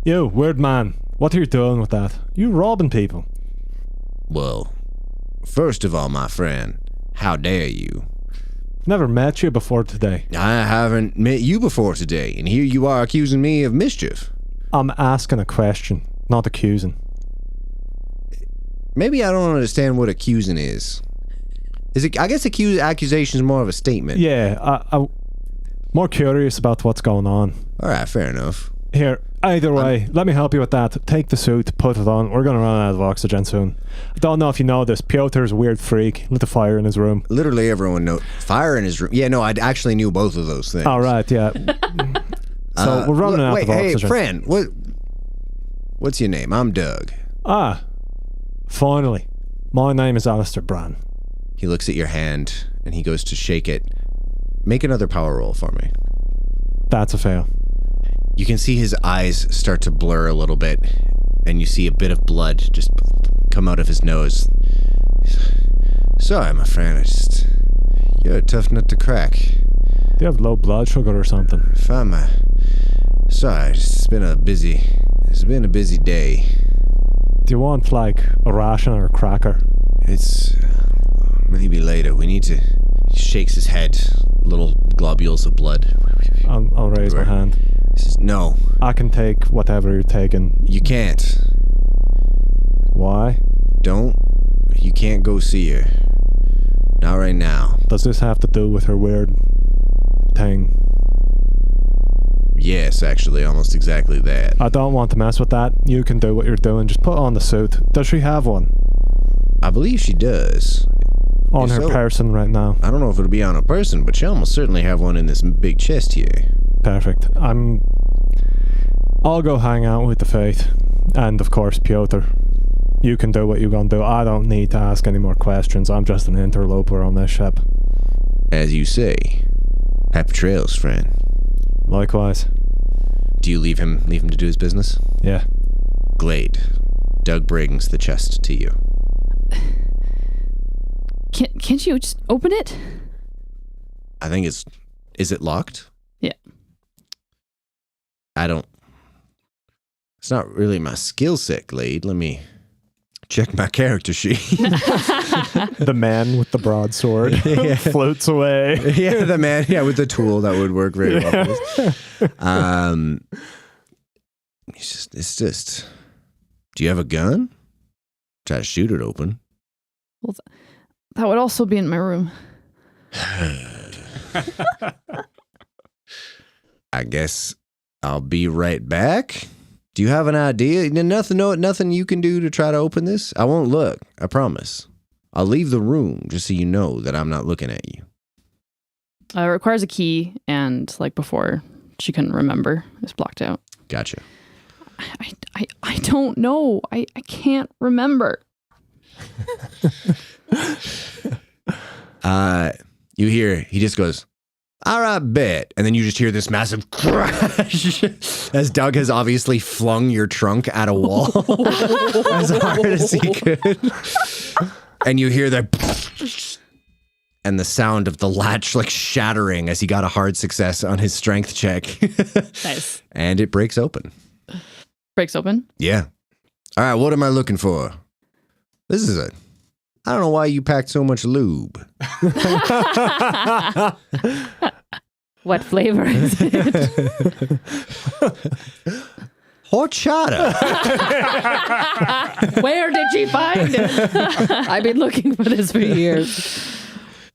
You, weird man, what are you doing with that? You robbing people? Well, first of all, my friend, how dare you? Never met you before today. I haven't met you before today, and here you are accusing me of mischief. I'm asking a question, not accusing. Maybe I don't understand what accusing is. Is it? I guess accusation is more of a statement. Yeah, I'm more curious about what's going on. All right, fair enough. Here, either way, let me help you with that. Take the suit, put it on. We're going to run out of oxygen soon. I don't know if you know this. Pyotr's a weird freak. Lit a fire in his room. Literally everyone knows. Fire in his room. Yeah, no, I actually knew both of those things. All right, yeah. So we're running out of oxygen. Hey, friend, what's your name? I'm Doug. Ah, finally. My name is Alastar Bran. He looks at your hand, and he goes to shake it. Make another power roll for me. That's a fail. You can see his eyes start to blur a little bit, and you see a bit of blood just come out of his nose. Sorry, my friend, you're a tough nut to crack. Do you have low blood sugar or something? Sorry, it's been a busy day. Do you want, like, a ration or a cracker? It's maybe later. We need to... He shakes his head. Little globules of blood. I'll raise my hand. He says, no. I can take whatever you're taking. You can't. Why? You can't go see her. Not right now. Does this have to do with her weird thing? Yes, actually, almost exactly that. I don't want to mess with that. You can do what you're doing. Just put on the suit. Does she have one? I believe she does. On her person right now. I don't know if it'll be on a person, but she almost certainly have one in this big chest here. Perfect. I'll go hang out with the Faith. And of course, Pyotr. You can do what you're gonna do. I don't need to ask any more questions. I'm just an interloper on this ship. As you say. Happy trails, friend. Likewise. Do you leave him to do his business? Yeah. Glade. Doug brings the chest to you. Can't you just open it? I think is it locked? Yeah. It's not really my skill set, Glade. Let me check my character sheet. The man with the broadsword floats away. Yeah, the man, with the tool that would work very well for this. It's just, do you have a gun? Try to shoot it open. Well, that would also be in my room. I guess I'll be right back. Do you have an idea? Nothing you can do to try to open this? I won't look. I promise. I'll leave the room just so you know that I'm not looking at you. It requires a key, and like before, she couldn't remember. It's blocked out. Gotcha. I don't know. I can't remember. You hear, he just goes, all right, bet. And then you just hear this massive crash as Doug has obviously flung your trunk at a wall as hard as he could. And you hear that and the sound of the latch like shattering as he got a hard success on his strength check. Nice. And it breaks open. Breaks open? Yeah. All right, what am I looking for? This is I don't know why you packed so much lube. What flavor is it? Horchata. Where did she find it? I've been looking for this for years.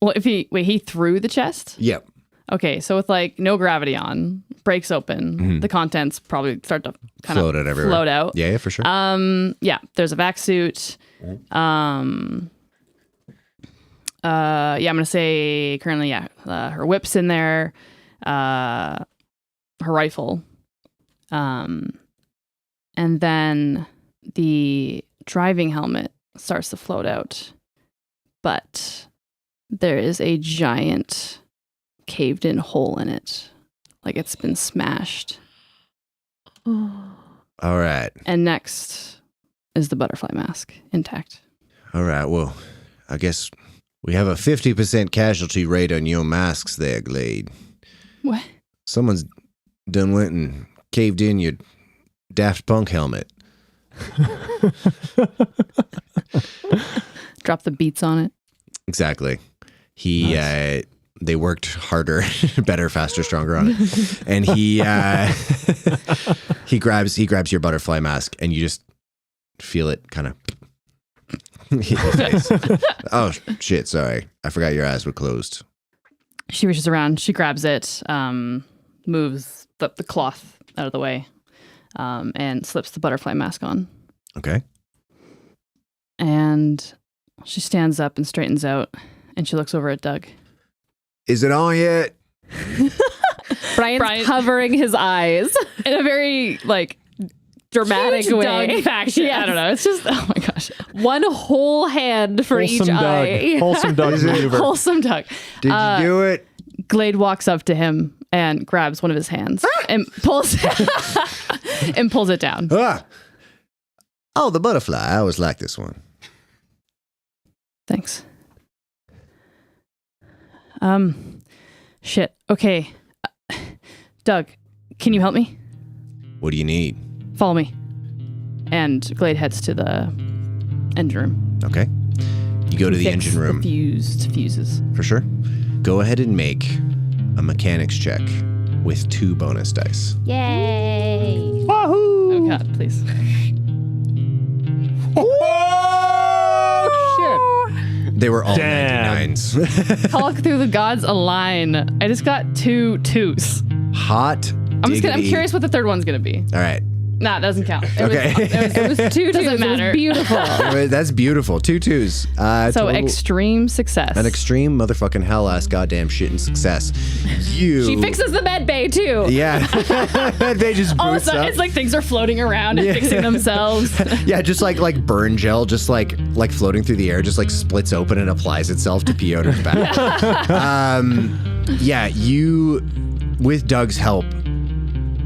Well, he threw the chest? Yep. Okay, so with like no gravity on, breaks open, the contents probably start to kind of float out. Yeah, for sure. Yeah, there's a vac suit. I'm gonna say currently, her whip's in there. Her her rifle. And then the driving helmet starts to float out. But there is a giant caved in hole in it. Like it's been smashed. All right. And next is the butterfly mask intact. All right. Well, I guess we have a 50% casualty rate on your masks there, Glade. What? Someone's done went and caved in your Daft Punk helmet. Drop the beats on it. Exactly. They worked harder, better, faster, stronger on it. And he grabs your butterfly mask and you just feel it kind of hit your face. Oh shit, sorry. I forgot your eyes were closed. She reaches around, she grabs it, moves the cloth out of the way, and slips the butterfly mask on. Okay. And she stands up and straightens out, and she looks over at Doug. Is it on yet? Brian's covering his eyes In a very, like, dramatic huge way. Doug faction. Yes. I don't know. It's just, oh my gosh. One whole hand for each eye. Wholesome Doug maneuver. Wholesome Doug. Did you do it? Glade walks up to him and grabs one of his hands and pulls it down. Ah! Oh, the butterfly. I always like this one. Thanks. Shit. Okay. Doug, can you help me? What do you need? Follow me. And Glade heads to the engine room. Okay. You go to the Fix engine room. The fused fuses. For sure. Go ahead and make a mechanics check with 2 bonus dice. Yay! Wahoo! Oh God, please. Oh, shit. They were all Damn. 99s. Talk through the gods align. I just got 2 2s. Hot. I'm diggity. curious what the third one's gonna be. All right. Nah, it doesn't count. Okay. It was 2 doesn't matter. Beautiful. That's beautiful. 2 2s. So total- extreme success. an extreme motherfucking hell ass goddamn shit and success. She fixes the med bay too. Yeah. They just All of a boots sudden, up. it's like things are floating around and fixing themselves. Yeah, just like burn gel, just like floating through the air, just like splits open and applies itself to Pyotr's back. Yeah, you, with Doug's help,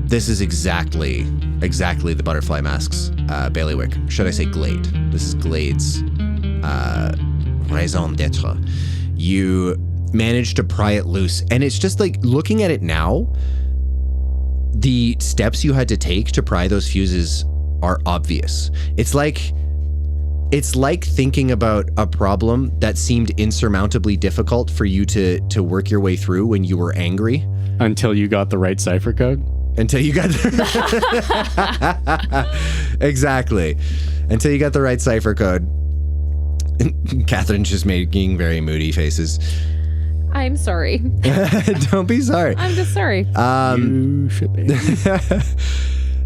this is exactly the butterfly mask's bailiwick. Should I say Glade? This is Glade's raison d'etre. You manage to pry it loose, and it's just like looking at it now, the steps you had to take to pry those fuses are obvious. It's like thinking about a problem that seemed insurmountably difficult for you to work your way through when you were angry. Until you got the right cipher code. Until you got exactly. Until you got the right cipher code. Catherine's just making very moody faces. I'm sorry. Don't be sorry. I'm just sorry. You should be.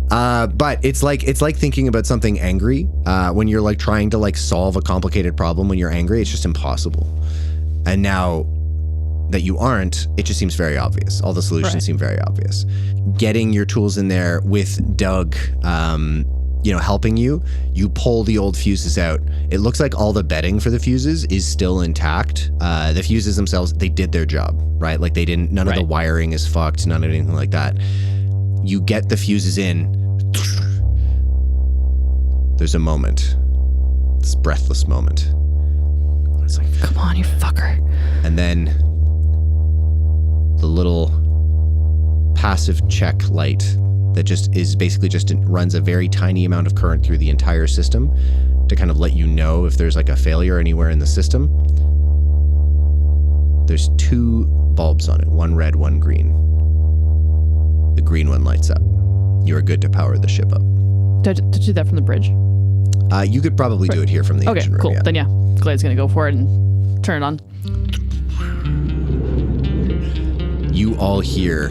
But it's like thinking about something angry when you're like trying to like solve a complicated problem. When you're angry, it's just impossible. And now that you aren't, it just seems very obvious. All the solutions seem very obvious. Getting your tools in there with Doug, helping you pull the old fuses out. It looks like all the bedding for the fuses is still intact. The fuses themselves, they did their job, right? Like none of the wiring is fucked, none of anything like that. You get the fuses in. There's a moment, this breathless moment. It's like, Come on, you fucker. and then the little passive check light that just is basically just runs a very tiny amount of current through the entire system to kind of let you know if there's like a failure anywhere in the system. There's 2 bulbs on it, one red, one green. The green one lights up. You are good to power the ship up. Did I do that from the bridge? You could probably do it here from the Okay, engine room. cool. Yeah. Then yeah, Glade's gonna go for it and turn it on. You all hear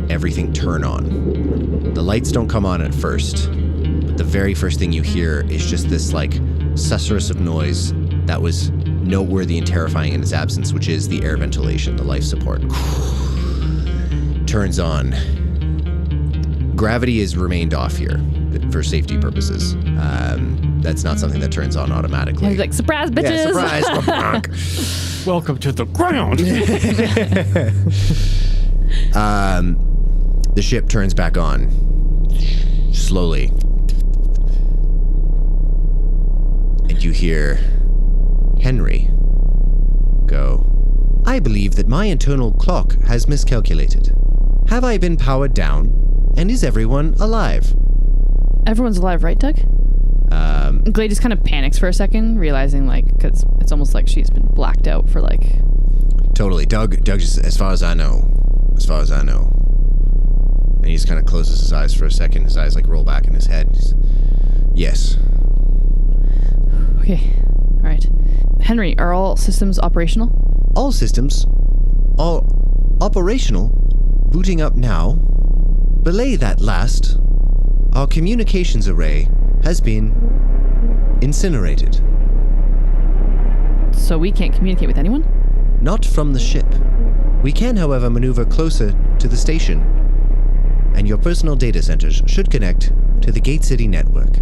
everything turn on. The lights don't come on at first, but the very first thing you hear is just this like susurrus of noise that was noteworthy and terrifying in its absence, which is the air ventilation, the life support. Turns on, gravity is remained off here for safety purposes. That's not something that turns on automatically. He's like, surprise, bitches. Yeah, surprise. Welcome to the ground. The ship turns back on. Slowly. And you hear Henry go, I believe that my internal clock has miscalculated. Have I been powered down? And is everyone alive? Everyone's alive, right, Doug? Glade just kind of panics for a second, realizing, like, because it's almost like she's been blacked out for, like... Totally. Doug just, as far as I know. And he just kind of closes his eyes for a second. His eyes, like, roll back in his head. Yes. Okay. All right. Henry, are all systems operational? All systems are operational. Booting up now. Belay that last. Our communications array has been incinerated. So we can't communicate with anyone? Not from the ship. We can, however, maneuver closer to the station, and your personal data centers should connect to the Gate City network.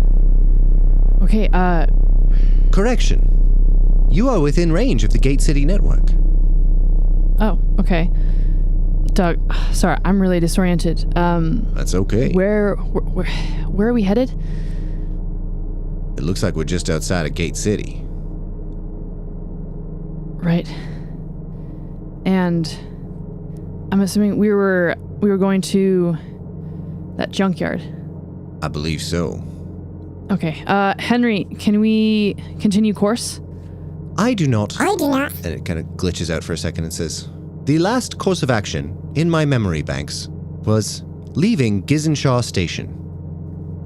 Okay, Correction. You are within range of the Gate City network. Oh, okay. Doug, sorry, I'm really disoriented. That's okay. Where are we headed? It looks like we're just outside of Gate City. Right. And I'm assuming we were going to that junkyard. I believe so. Okay. Henry, can we continue course? I do not. I do not. And it kind of glitches out for a second and says, the last course of action in my memory banks was leaving Gizenshaw Station.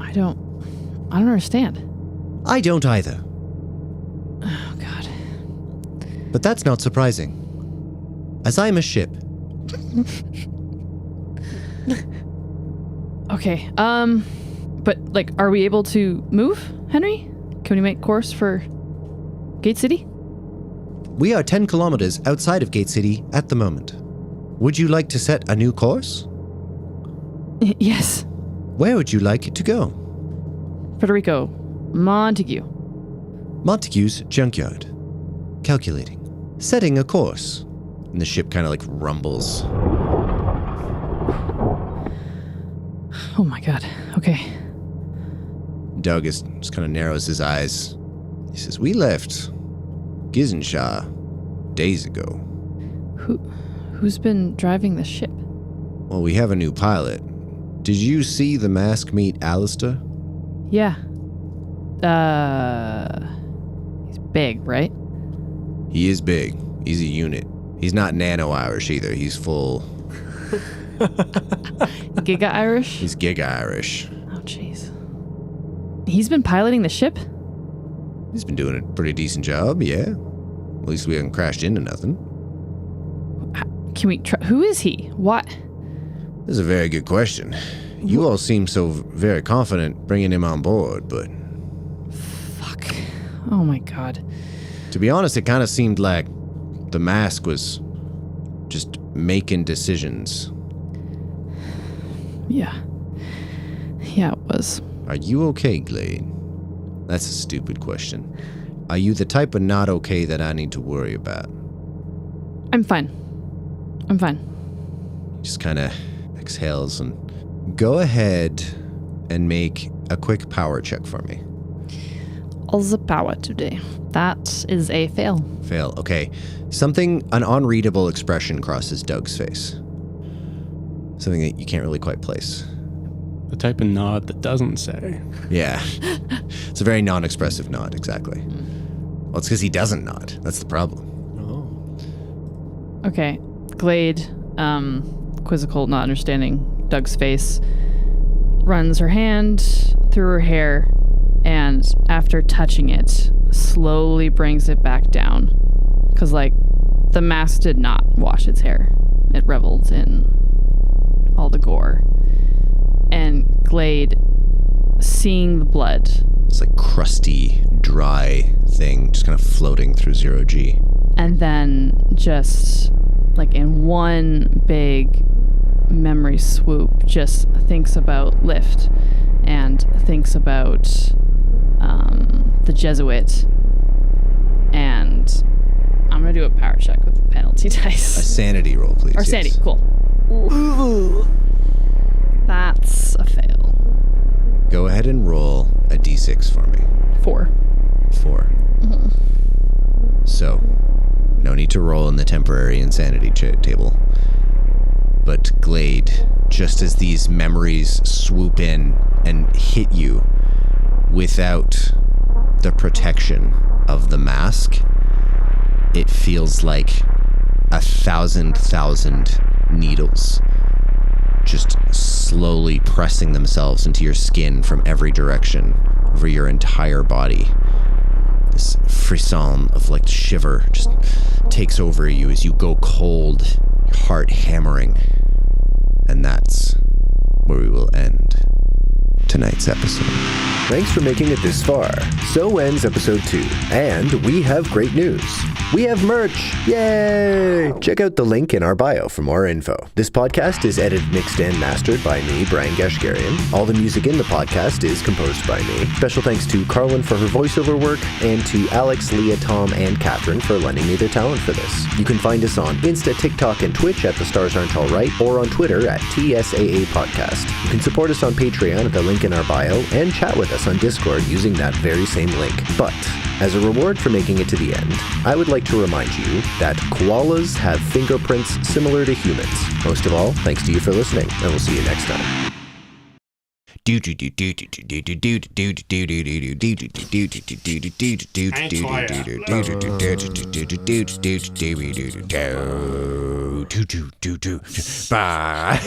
I don't understand. I don't either. Oh, God. But that's not surprising. As I'm a ship. Okay. But, like, are we able to move, Henry? Can we make course for Gate City? We are 10 kilometers outside of Gate City at the moment. Would you like to set a new course? Yes. Where would you like to go? Federico. Montague. Montague's junkyard. Calculating. Setting a course. And the ship kind of like rumbles. Oh my God. Okay. Doug just kind of narrows his eyes. He says, we left Gizenshaw days ago. Who's been driving the ship? Well, we have a new pilot. Did you see the mask meet Alastar? Yeah. He's big, right? He is big. He's a unit. He's not nano-Irish either. He's full... Giga Irish? He's Giga Irish. Oh, jeez. He's been piloting the ship? He's been doing a pretty decent job, yeah. At least we haven't crashed into nothing. Can we try? Who is he? What? This is a very good question. You all seem so very confident bringing him on board, but... Fuck. Oh my God. To be honest, it kind of seemed like the mask was just making decisions. Yeah. Yeah, it was. Are you okay, Glade? That's a stupid question. Are you the type of not okay that I need to worry about? I'm fine. I'm fine. Just kind of exhales and go ahead and make a quick power check for me. All the power today. That is a fail. Fail. Okay. An unreadable expression crosses Doug's face. Something that you can't really quite place. The type of nod that doesn't say. Yeah. It's a very non-expressive nod, exactly. Well, it's because he doesn't nod. That's the problem. Okay. Glade, quizzical, not understanding Doug's face, runs her hand through her hair, and after touching it, slowly brings it back down. Because, like, the mask did not wash its hair. It reveled in all the gore. And Glade, seeing the blood... It's like crusty, dry thing just kind of floating through 0G. And then just, like, in one big memory swoop just thinks about Lift and thinks about the Jesuit. And I'm going to do a power check with penalty dice. A sanity roll, please. Or sanity, cool. Ooh. That's a fail. Go ahead and roll a d6 for me. 4. 4. So, no need to roll in the temporary insanity table. But Glade, just as these memories swoop in and hit you without the protection of the mask, it feels like 1,000 needles just slowly pressing themselves into your skin from every direction over your entire body. This frisson of like shiver just takes over you as you go cold, heart hammering. And that's where we will end tonight's episode. Thanks for making it this far. So ends episode 2. And we have great news. We have merch! Yay! Check out the link in our bio for more info. This podcast is edited, mixed, and mastered by me, Brian Gashgarian. All the music in the podcast is composed by me. Special thanks to Carlin for her voiceover work, and to Alex, Leah, Tom, and Catherine for lending me their talent for this. You can find us on Insta, TikTok, and Twitch at The Stars Aren't All Right, or on Twitter at TSAA Podcast. You can support us on Patreon at the link in our bio, and chat with us on Discord using that very same link. But, as a reward for making it to the end, I would like to remind you that koalas have fingerprints similar to humans. Most of all, thanks to you for listening, and we'll see you next time. Bye.